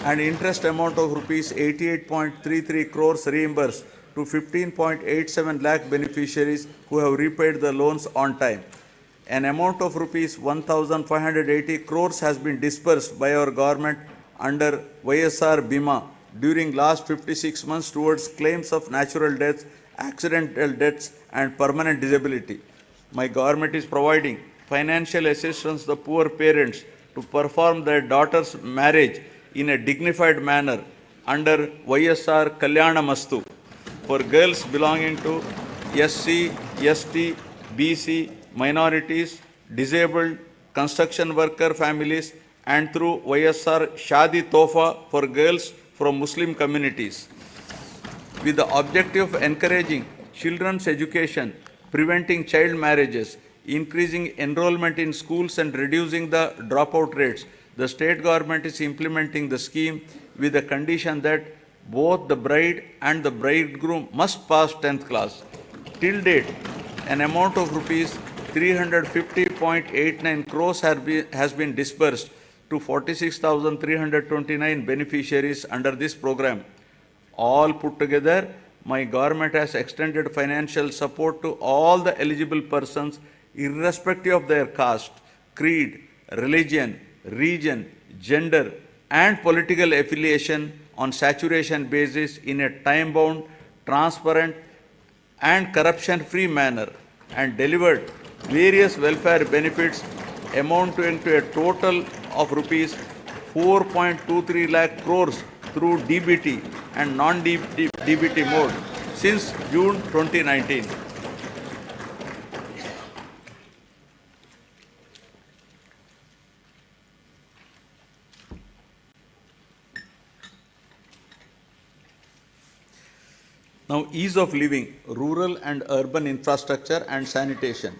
and interest amount of rupees 88.33 crores reimbursed to 15.87 lakh beneficiaries who have repaid the loans on time. An amount of rupees 1,580 crores has been disbursed by our government under YSR Bima during last 56 months towards claims of natural deaths, accidental deaths and permanent disability. My government is providing financial assistance to the poor parents to perform their daughter's marriage in a dignified manner under YSR Kalyana Mastu for girls belonging to SC, ST, BC, minorities, disabled, construction worker families and through YSR Shadi Tofa for girls from Muslim communities. With the objective of encouraging children's education, preventing child marriages, increasing enrollment in schools and reducing the dropout rates, the state government is implementing the scheme with the condition that both the bride and the bridegroom must pass 10th class. Till date, an amount of rupees 350.89 crores has been disbursed to 46,329 beneficiaries under this program. All put together, my government has extended financial support to all the eligible persons irrespective of their caste, creed, religion, region, gender and political affiliation on saturation basis in a time-bound, transparent and corruption-free manner and delivered various welfare benefits amounting to a total of rupees 4.23 lakh crores through DBT and non-DBT mode since June 2019. Now, ease of living, rural and urban infrastructure and sanitation.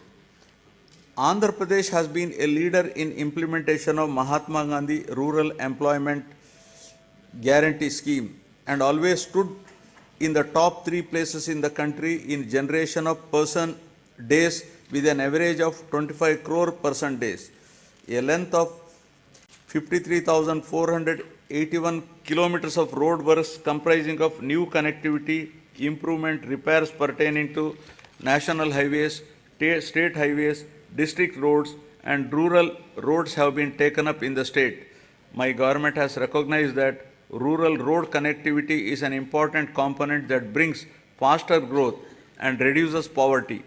Andhra Pradesh has been a leader in implementation of Mahatma Gandhi Rural Employment Guarantee Scheme and always stood in the top 3 places in the country in generation of person days with an average of 25 crore person days. A length of 53,481 kilometers of road works comprising of new connectivity, improvement, repairs pertaining to national highways, state highways, district roads and rural roads have been taken up in the state. My government has recognized that rural road connectivity is an important component that brings faster growth and reduces poverty.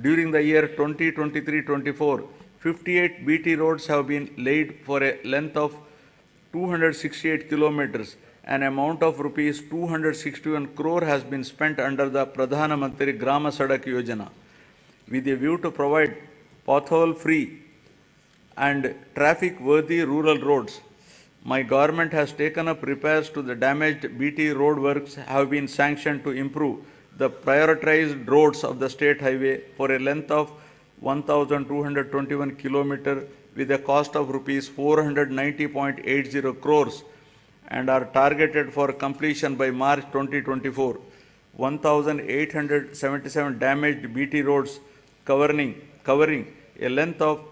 During the year 2023-24, 58 BT roads have been laid for a length of 268 kilometers. An amount of rupees 261 crore has been spent under the Pradhana Mantri Grama Sadak Yojana with a view to provide pothole-free and traffic-worthy rural roads. My government has taken up repairs to the damaged BT road works have been sanctioned to improve the prioritized roads of the state highway for a length of 1,221 km with a cost of rupees 490.80 crores and are targeted for completion by March 2024. 1,877 damaged BT roads covering a length of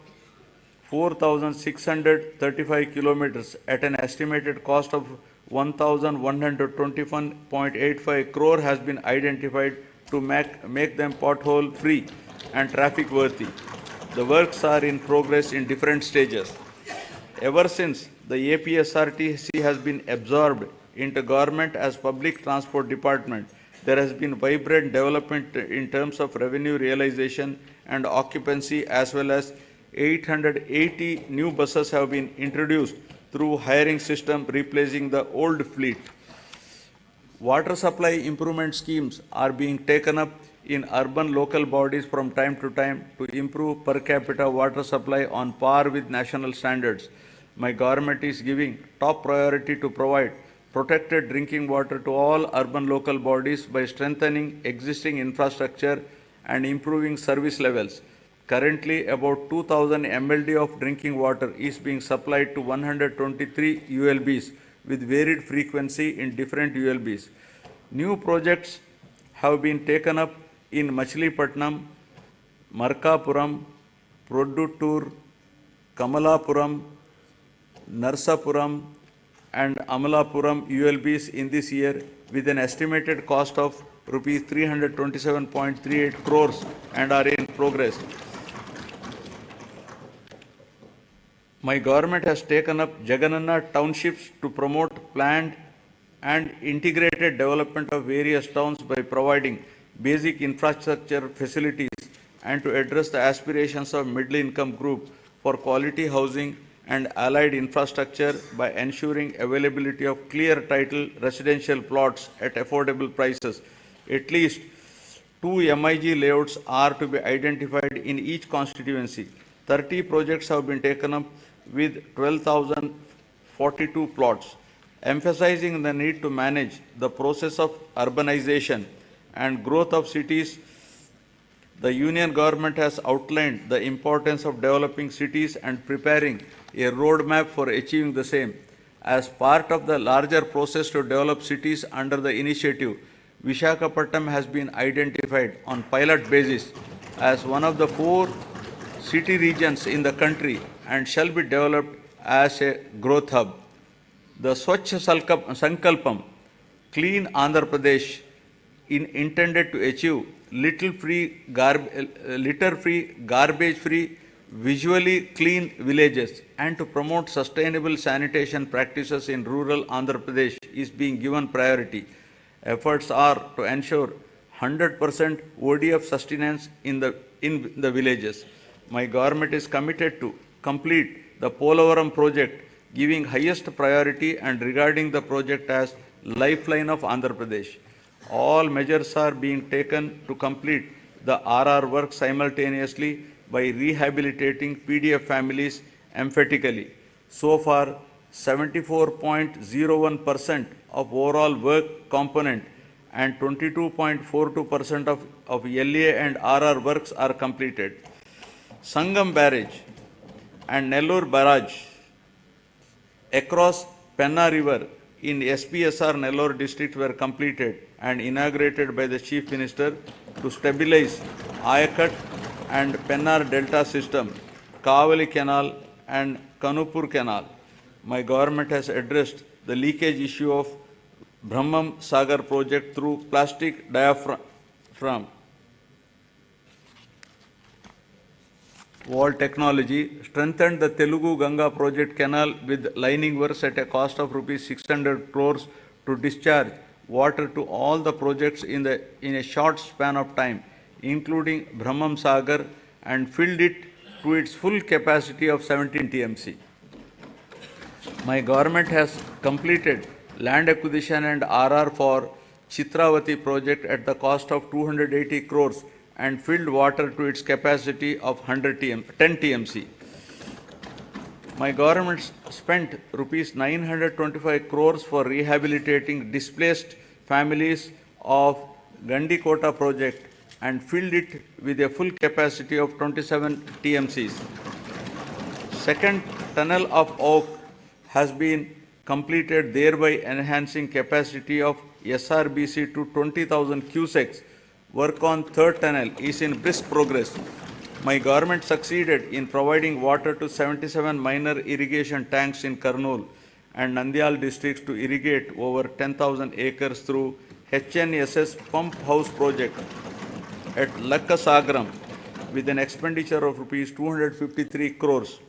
4,635 kilometers at an estimated cost of 1,121.85 crore has been identified to make them pothole free and traffic worthy. The works are in progress in different stages. Ever since the APSRTC has been absorbed into government as public transport department, there has been vibrant development in terms of revenue realization and occupancy, as well as 880 new buses have been introduced through hiring system replacing the old fleet. Water supply improvement schemes are being taken up in urban local bodies from time to time to improve per capita water supply on par with national standards. My government is giving top priority to provide protected drinking water to all urban local bodies by strengthening existing infrastructure and improving service levels. Currently, about 2,000 MLD of drinking water is being supplied to 123 ULBs with varied frequency in different ULBs. New projects have been taken up in Machilipatnam, Markapuram, Produttur, Kamalapuram, Narsapuram and Amalapuram ULBs in this year with an estimated cost of rupees 327.38 crores and are in progress. My government has taken up Jagananna townships to promote planned and integrated development of various towns by providing basic infrastructure facilities and to address the aspirations of middle income group for quality housing and allied infrastructure by ensuring availability of clear title residential plots at affordable prices. At least 2 MIG layouts are to be identified in each constituency. 30 projects have been taken up with 12,042 plots, emphasizing the need to manage the process of urbanization and growth of cities. The Union government has outlined the importance of developing cities and preparing a roadmap for achieving the same. As part of the larger process to develop cities under the initiative, Visakhapatnam has been identified on pilot basis as one of the 4 city regions in the country and shall be developed as a growth hub. The Swachh Sankalpam, Clean Andhra Pradesh, intended to achieve litter-free, garbage-free, visually clean villages and to promote sustainable sanitation practices in rural Andhra Pradesh is being given priority. Efforts are to ensure 100% ODF sustenance in the villages. My government is committed to complete the Polavaram project, giving highest priority and regarding the project as lifeline of Andhra Pradesh. All measures are being taken to complete the RR work simultaneously by rehabilitating PDF families emphatically. So far, 74.01% of overall work component and 22.42% of LA and RR works are completed. Sangam Barrage and Nellore Barrage across Penna River in SPSR Nellore district were completed and inaugurated by the Chief Minister to stabilize Ayakat and Pennar Delta system, Kavali Canal and Kanupur Canal. My government has addressed the leakage issue of Brahmam Sagar project through plastic diaphragm wall technology, strengthened the Telugu Ganga project canal with lining works at a cost of rupees 600 crores to discharge water to all the projects in a short span of time, including Brahmam Sagar, and filled it to its full capacity of 17 TMC. My government has completed land acquisition and RR for Chitravati project at the cost of 280 crores and filled water to its capacity of 10 TMC. My government spent rupees 925 crores for rehabilitating displaced families of Gandikota project and filled it with a full capacity of 27 TMCs. Second tunnel of Oak has been completed, thereby enhancing capacity of SRBC to 20,000 cusecs. Work on third tunnel is in brisk progress. My government succeeded in providing water to 77 minor irrigation tanks in Kurnool and Nandyal districts to irrigate over 10,000 acres through HNSS pump house project at Lakkasagram with an expenditure of rupees 253 crores.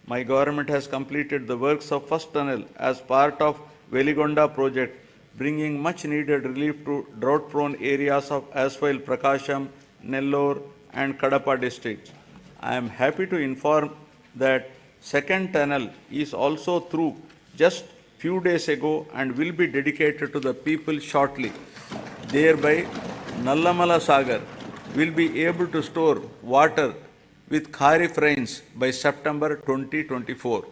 My government has completed the works of first tunnel as part of Veligonda project, bringing much needed relief to drought-prone areas of Aswile, Prakasham, Nellore and Kadapa districts. I am happy to inform that second tunnel is also through just few days ago and will be dedicated to the people shortly. Thereby, Nallamala Sagar will be able to store water with Kharif rains by September 2024.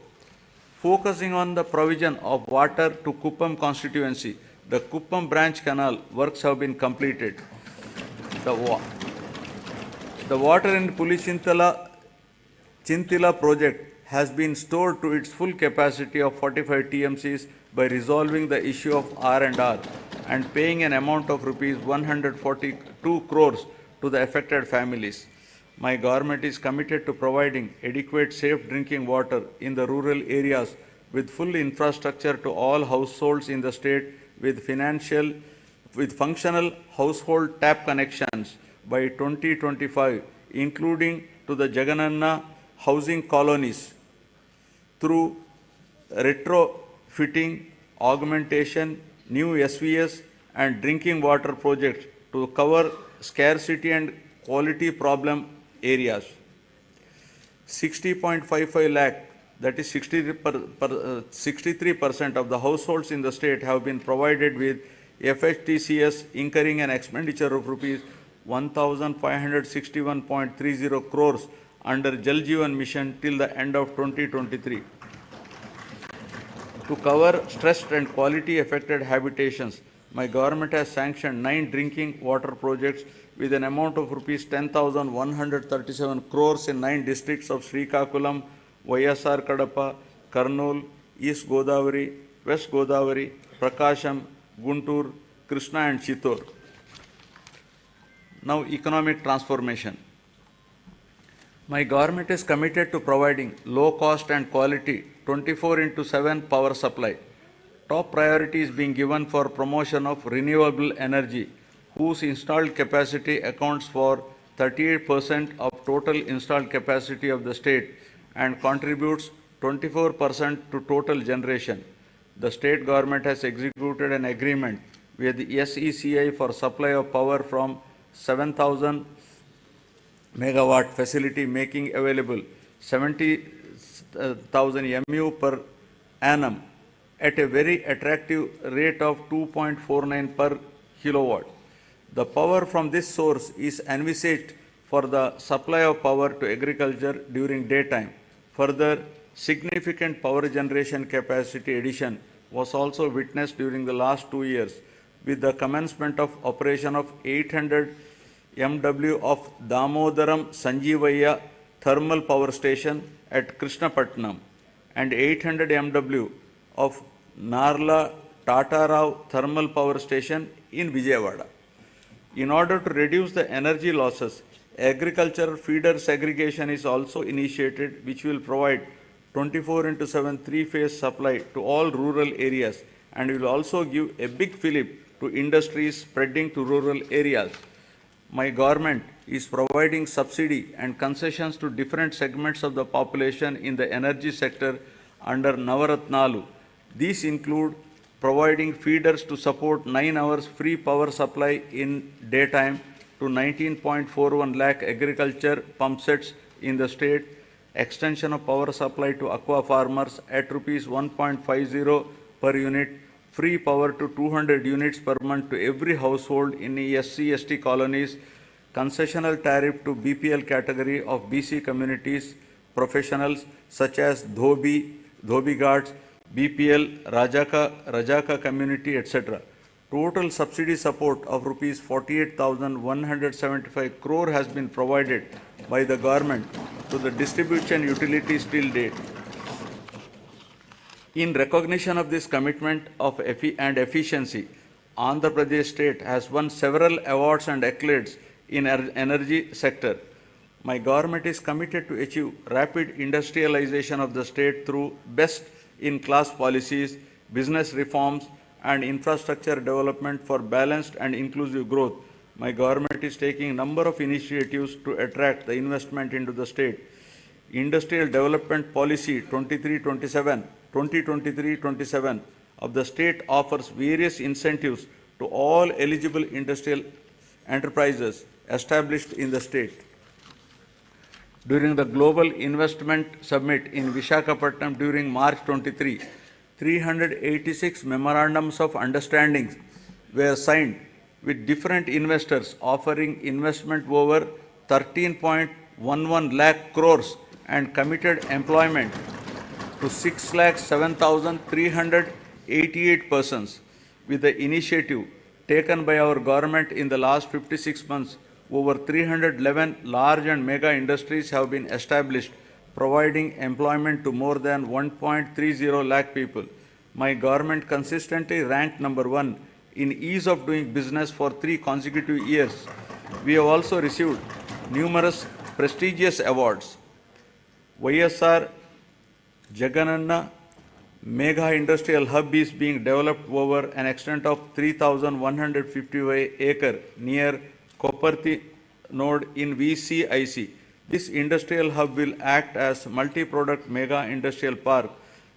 Focusing on the provision of water to Kuppam constituency, the Kuppam branch canal works have been completed. The water in Pulichintila project has been stored to its full capacity of 45 TMCs by resolving the issue of R&R and paying an amount of rupees 142 crores to the affected families. My government is committed to providing adequate safe drinking water in the rural areas with full infrastructure to all households in the state with functional household tap connections by 2025, including to the Jagananna housing colonies through retrofitting, augmentation, new SVS and drinking water projects to cover scarcity and quality problem areas. 60.55 lakh, that is 63% of the households in the state have been provided with FHTCS, incurring an expenditure of rupees 1,561.30 crores under Jal Jeevan Mission till the end of 2023. To cover stressed and quality affected habitations, my government has sanctioned 9 drinking water projects with an amount of rupees 10,137 crores in 9 districts of Srikakulam, YSR Kadapa, Kurnool, East Godavari, West Godavari, Prakasham, Guntur, Krishna and Chittor. Now, economic transformation. My government is committed to providing low cost and quality 24/7 power supply. Top priority is being given for promotion of renewable energy, whose installed capacity accounts for 38% of total installed capacity of the state and contributes 24% to total generation. The state government has executed an agreement with the SECI for supply of power from 7,000 megawatt facility, making available 70,000 MU per annum at a very attractive rate of 2.49 per kilowatt. The power from this source is envisaged for the supply of power to agriculture during daytime. Further, significant power generation capacity addition was also witnessed during the last 2 years. with the commencement of operation of 800 MW of Damodaram Sanjeevaya Thermal Power Station at Krishnapatnam and 800 MW of Narla Tata Rao Thermal Power Station in Vijayawada. In order to reduce the energy losses, agricultural feeder segregation is also initiated, which will provide 24/7 three-phase supply to all rural areas and will also give a big fillip to industries spreading to rural areas. My government is providing subsidy and concessions to different segments of the population in the energy sector under Navaratnalu. These include providing feeders to support 9 hours free power supply in daytime to 19.41 lakh agriculture pump sets in the state, extension of power supply to aqua farmers at rupees 1.50 per unit, free power to 200 units per month to every household in the SC/ST colonies, concessional tariff to BPL category of BC communities, professionals such as Dhobi guards, BPL, Rajaka community, etc. Total subsidy support of rupees 48,175 crore has been provided by the government to the distribution utilities till date. In recognition of this commitment and efficiency, Andhra Pradesh state has won several awards and accolades in energy sector. My government is committed to achieve rapid industrialization of the state through best-in-class policies, business reforms, and infrastructure development for balanced and inclusive growth. My government is taking a number of initiatives to attract the investment into the state. Industrial Development Policy 2023-27 of the state offers various incentives to all eligible industrial enterprises established in the state. During the Global Investment Summit in Visakhapatnam during March 23, 386 memorandums of understanding were signed with different investors offering investment over 13.11 lakh crores and committed employment to 6,07,388 persons. With the initiative taken by our government in the last 56 months, over 311 large and mega industries have been established, providing employment to more than 1.30 lakh people. My government consistently ranked number 1 in ease of doing business for 3 consecutive years. We have also received numerous prestigious awards. YSR Jagananna Mega Industrial Hub is being developed over an extent of 3,155 acres near Koparthi node in VCIC. This industrial hub will act as multi-product mega industrial park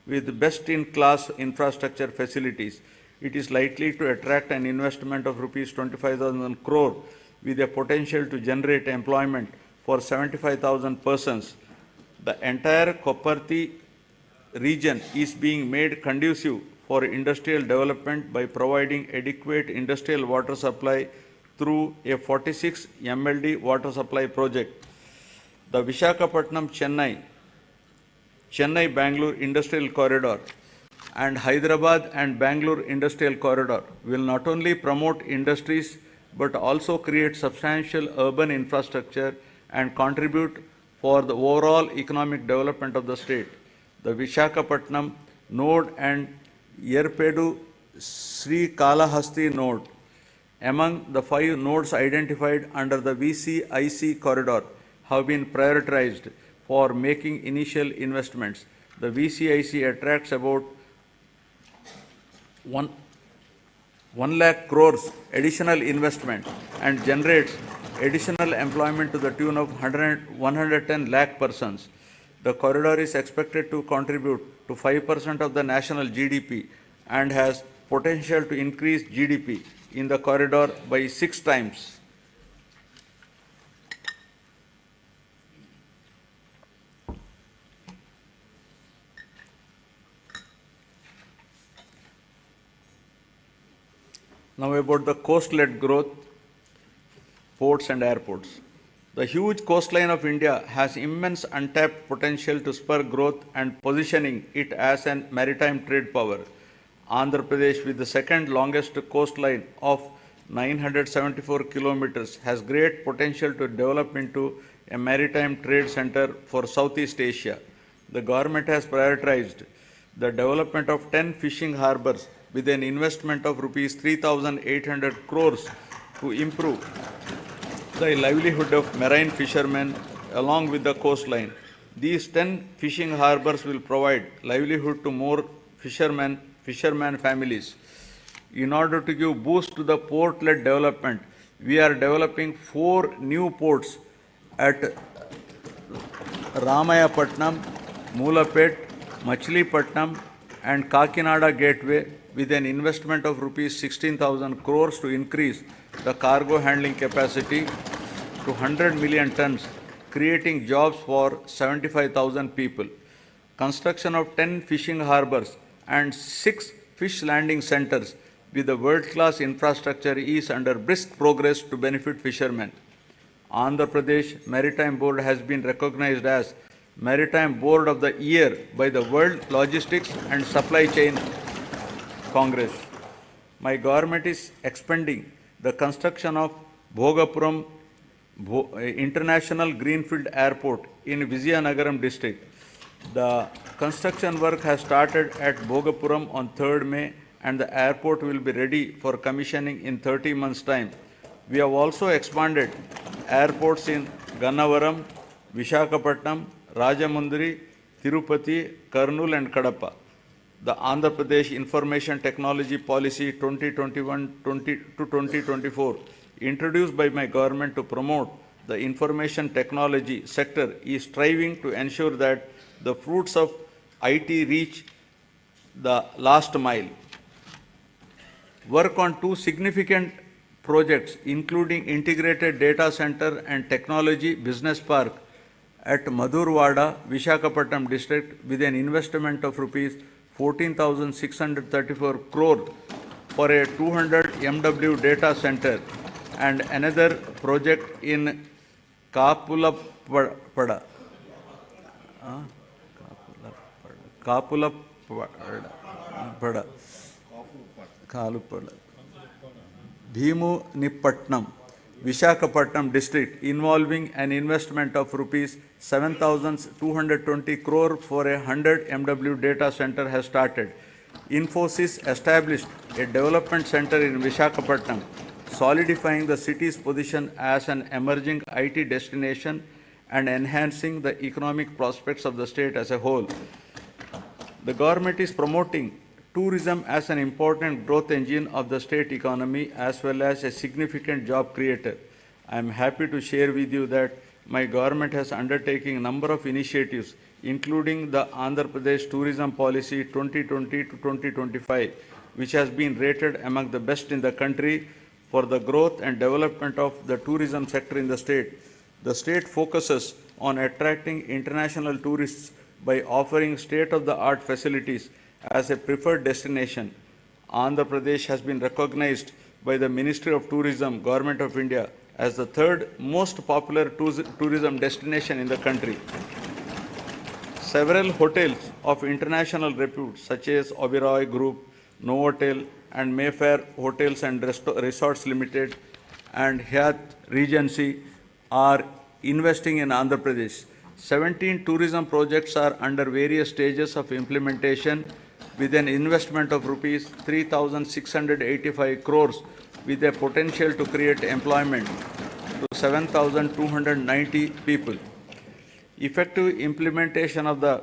with best-in-class infrastructure facilities. It is likely to attract an investment of rupees 25,000 crore with a potential to generate employment for 75,000 persons. The entire Koparthi region is being made conducive for industrial development by providing adequate industrial water supply through a 46 MLD water supply project. The Chennai-Bangalore Industrial Corridor and Hyderabad and Bangalore Industrial Corridor will not only promote industries but also create substantial urban infrastructure and contribute for the overall economic development of the state. The Visakhapatnam node and Yerpedu Sri Kalahasti node, among the 5 nodes identified under the VCIC corridor, have been prioritized for making initial investments. The VCIC attracts about 1 lakh crores additional investment and generates additional employment to the tune of 110 lakh persons. The corridor is expected to contribute to 5% of the national GDP and has potential to increase GDP in the corridor by 6 times. Now about the coast-led growth, ports and airports. The huge coastline of India has immense untapped potential to spur growth and positioning it as a maritime trade power. Andhra Pradesh, with the second longest coastline of 974 kilometers, has great potential to develop into a maritime trade center for Southeast Asia. The government has prioritized the development of 10 fishing harbors with an investment of rupees 3,800 crores to improve the livelihood of marine fishermen along with the coastline. These 10 fishing harbors will provide livelihood to more fishermen families. In order to give boost to the port-led development, we are developing 4 new ports at Ramayapatnam, Moolapet, Machilipatnam and Kakinada Gateway with an investment of rupees 16,000 crores to increase the cargo handling capacity to 100 million tons, creating jobs for 75,000 people. Construction of 10 fishing harbors and 6 fish landing centers with a world-class infrastructure is under brisk progress to benefit fishermen. Andhra Pradesh Maritime Board has been recognized as Maritime Board of the Year by the World Logistics and Supply Chain Congress. My government is expanding the construction of Bhogapuram International Greenfield Airport in Vizianagaram district. The construction work has started at Bhogapuram on 3rd May and the airport will be ready for commissioning in 30 months' time. We have also expanded airports in Gannavaram, Visakhapatnam, Rajamundry, Tirupati, Kurnool and Kadapa. The Andhra Pradesh Information Technology Policy 2021 to 2024, introduced by my government to promote the information technology sector, is striving to ensure that the fruits of IT reach the last mile. Work on 2 significant projects, including integrated data center and technology business park at Madhurwada, Visakhapatnam district, with an investment of rupees 14,634 crore for a 200 MW data center, and another project in Kapulapada, Bhimunipatnam, Visakhapatnam district, involving an investment of rupees 7,220 crore for a 100 MW data center has started. Infosys established a development center in Visakhapatnam, solidifying the city's position as an emerging IT destination and enhancing the economic prospects of the state as a whole. The government is promoting tourism as an important growth engine of the state economy as well as a significant job creator. I am happy to share with you that my government has undertaken a number of initiatives, including the Andhra Pradesh Tourism Policy 2020 to 2025, which has been rated among the best in the country for the growth and development of the tourism sector in the state. The state focuses on attracting international tourists by offering state-of-the-art facilities as a preferred destination. Andhra Pradesh has been recognized by the Ministry of Tourism, Government of India, as the 3rd most popular tourism destination in the country. Several hotels of international repute, such as Oberoi Group, Novotel, and Mayfair Hotels and Resorts Limited, and Hyatt Regency, are investing in Andhra Pradesh. 17 tourism projects are under various stages of implementation with an investment of rupees 3,685 crores with a potential to create employment to 7,290 people. Effective implementation of the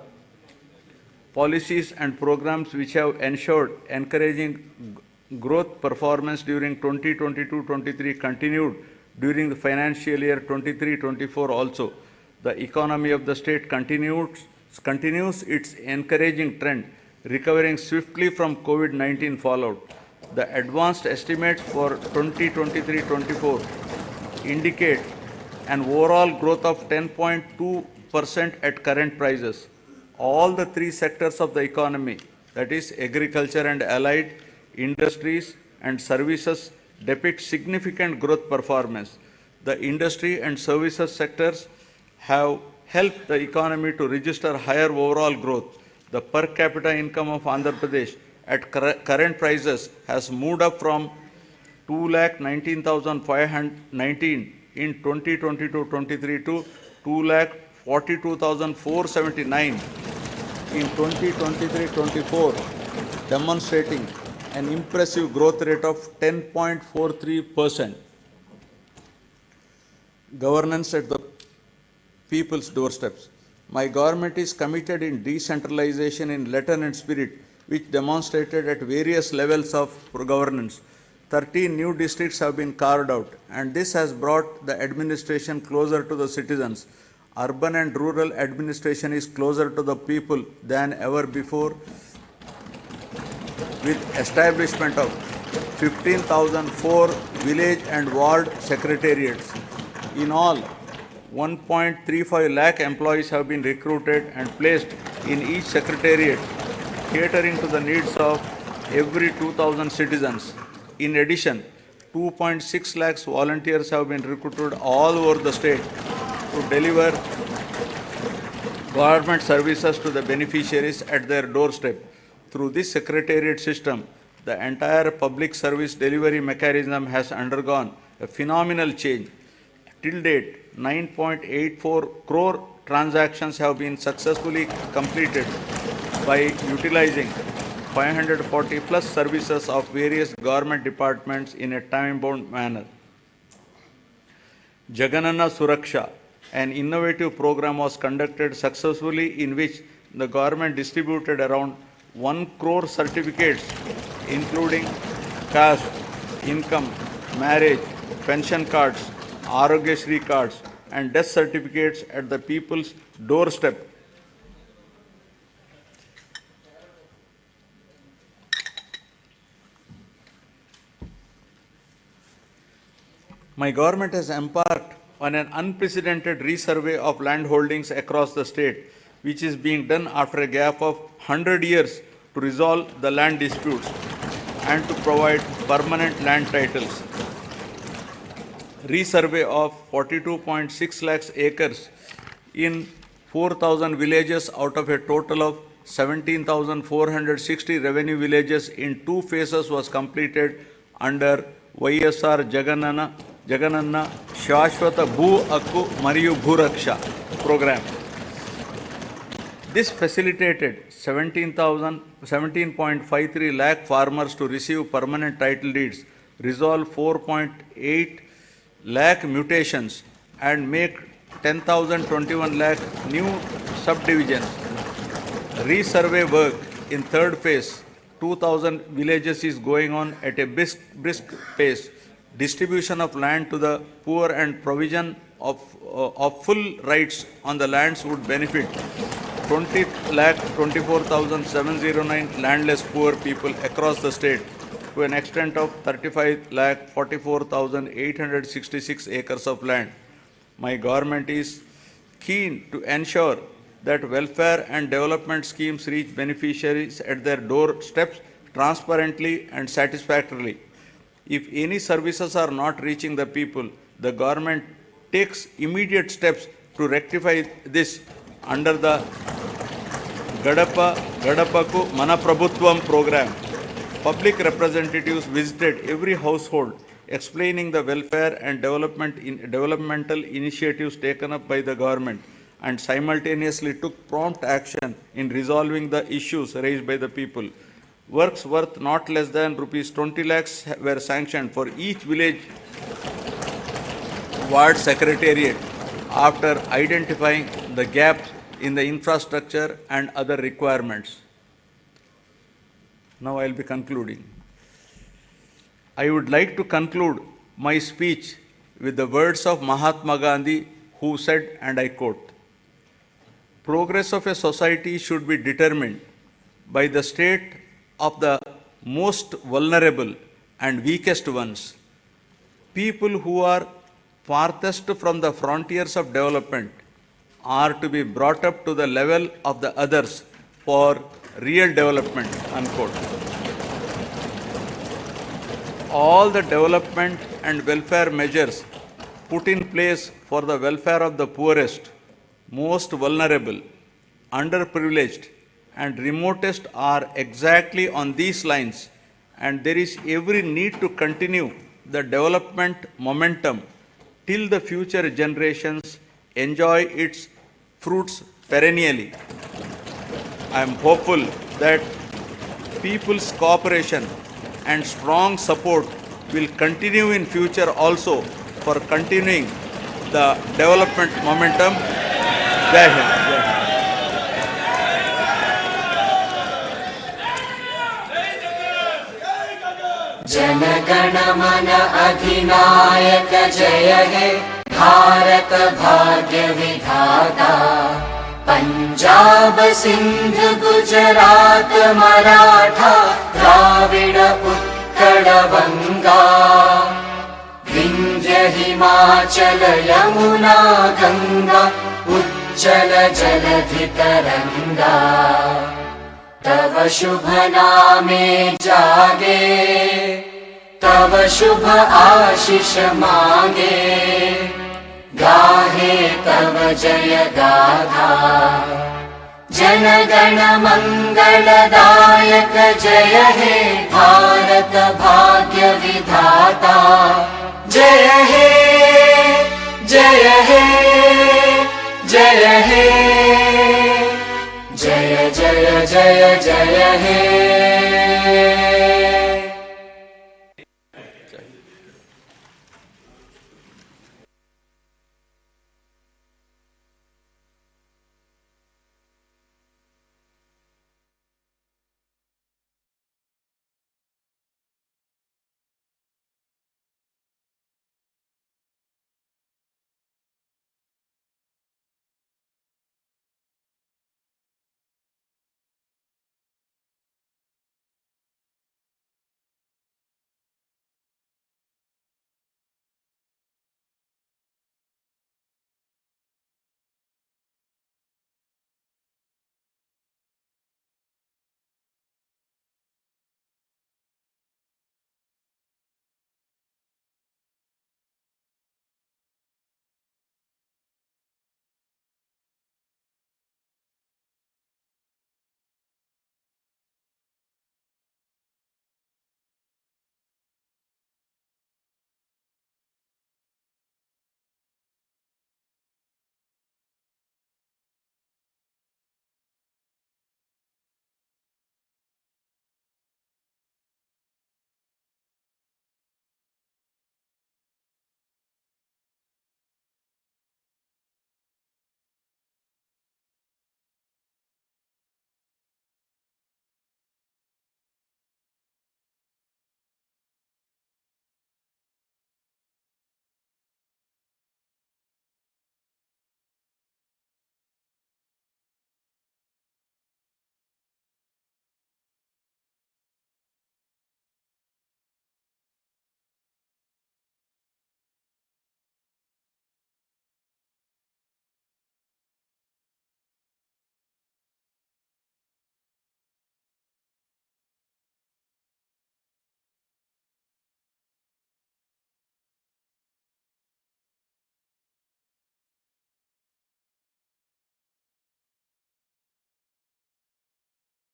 policies and programs which have ensured encouraging growth performance during 2022-23 continued during the financial year 23-24 also. The economy of the state continues its encouraging trend, recovering swiftly from COVID-19 fallout. The advanced estimates for 2023-24 indicate an overall growth of 10.2% at current prices. All the 3 sectors of the economy, that is agriculture and allied, industries and services, depict significant growth performance. The industry and services sectors have helped the economy to register higher overall growth. The per capita income of Andhra Pradesh at current prices has moved up from 2,19,519 in 2022-23 to 2,42,479 in 2023-24, demonstrating an impressive growth rate of 10.43%. Governance at the people's doorsteps. My government is committed in decentralization in letter and spirit, which demonstrated at various levels of governance. 13 new districts have been carved out, and this has brought the administration closer to the citizens. Urban and rural administration is closer to the people than ever before, with establishment of 15,004 village and ward secretariats. In all, 1.35 lakh employees have been recruited and placed in each secretariat, catering to the needs of every 2,000 citizens. In addition, 2.6 lakhs volunteers have been recruited all over the state to deliver government services to the beneficiaries at their doorstep. Through this secretariat system, the entire public service delivery mechanism has undergone a phenomenal change. Till date, 9.84 crore transactions have been successfully completed by utilizing 540 plus services of various government departments in a time-bound manner. Jagananna Suraksha, an innovative program, was conducted successfully in which the government distributed around 1 crore certificates, including caste, income, marriage, pension cards, Arogyasri cards, and death certificates at the people's doorstep. My government has embarked on an unprecedented resurvey of land holdings across the state, which is being done after a gap of 100 years to resolve the land disputes and to provide permanent land titles. Resurvey of 42.6 lakhs acres in 4,000 villages out of a total of 17,460 revenue villages in 2 phases was completed under YSR Jagananna Shashwata Bhu Akku Mariyu Bhuraksha program. This facilitated 17.53 lakh farmers to receive permanent title deeds, resolve 4.8 lakh mutations, and make 10,021 lakh new subdivisions. Resurvey work in third phase, 2,000 villages, is going on at a brisk pace. Distribution of land to the poor and provision of full rights on the lands would benefit 20,24,709 landless poor people across the state to an extent of 35,44,866 acres of land. My government is keen to ensure that welfare and development schemes reach beneficiaries at their doorsteps transparently and satisfactorily. If any services are not reaching the people, the government takes immediate steps to rectify this under the Gadapaku Manaprabhutvam program. Public representatives visited every household, explaining the welfare and developmental initiatives taken up by the government, and simultaneously took prompt action in resolving the issues raised by the people. Works worth not less than rupees 20 lakhs were sanctioned for each village ward secretariat after identifying the gaps in the infrastructure and other requirements. Now I will be concluding. I would like to conclude my speech with the words of Mahatma Gandhi, who said, and I quote, "Progress of a society should be determined by the state of the most vulnerable and weakest ones. People who are farthest from the frontiers of development are to be brought up to the level of the others for real development," unquote. All the development and welfare measures put in place for the welfare of the poorest, most vulnerable, underprivileged, and remotest are exactly on these lines, and there is every need to continue the development momentum till the future generations enjoy its fruits perennially. I am hopeful that people's cooperation and strong support will continue in future also for continuing the development momentum. Jai Hind. Jai Hind. जनगण मन अधिनायक जय हे भारत भाग्य विधाता। पंजाब सिंध गुजरात मराठा द्राविड उत्कल बंगा। विंध्य हिमाचल यमुना गंगा उच्चल जलधि तरंगा। तव शुभ नामे जागे तव शुभ आशीष मांगे। गाहे तव जय गाथा जनगण मंगलदायक जय हे भारत भाग्य विधाता। जय हे जय हे जय हे जय जय जय जय हे।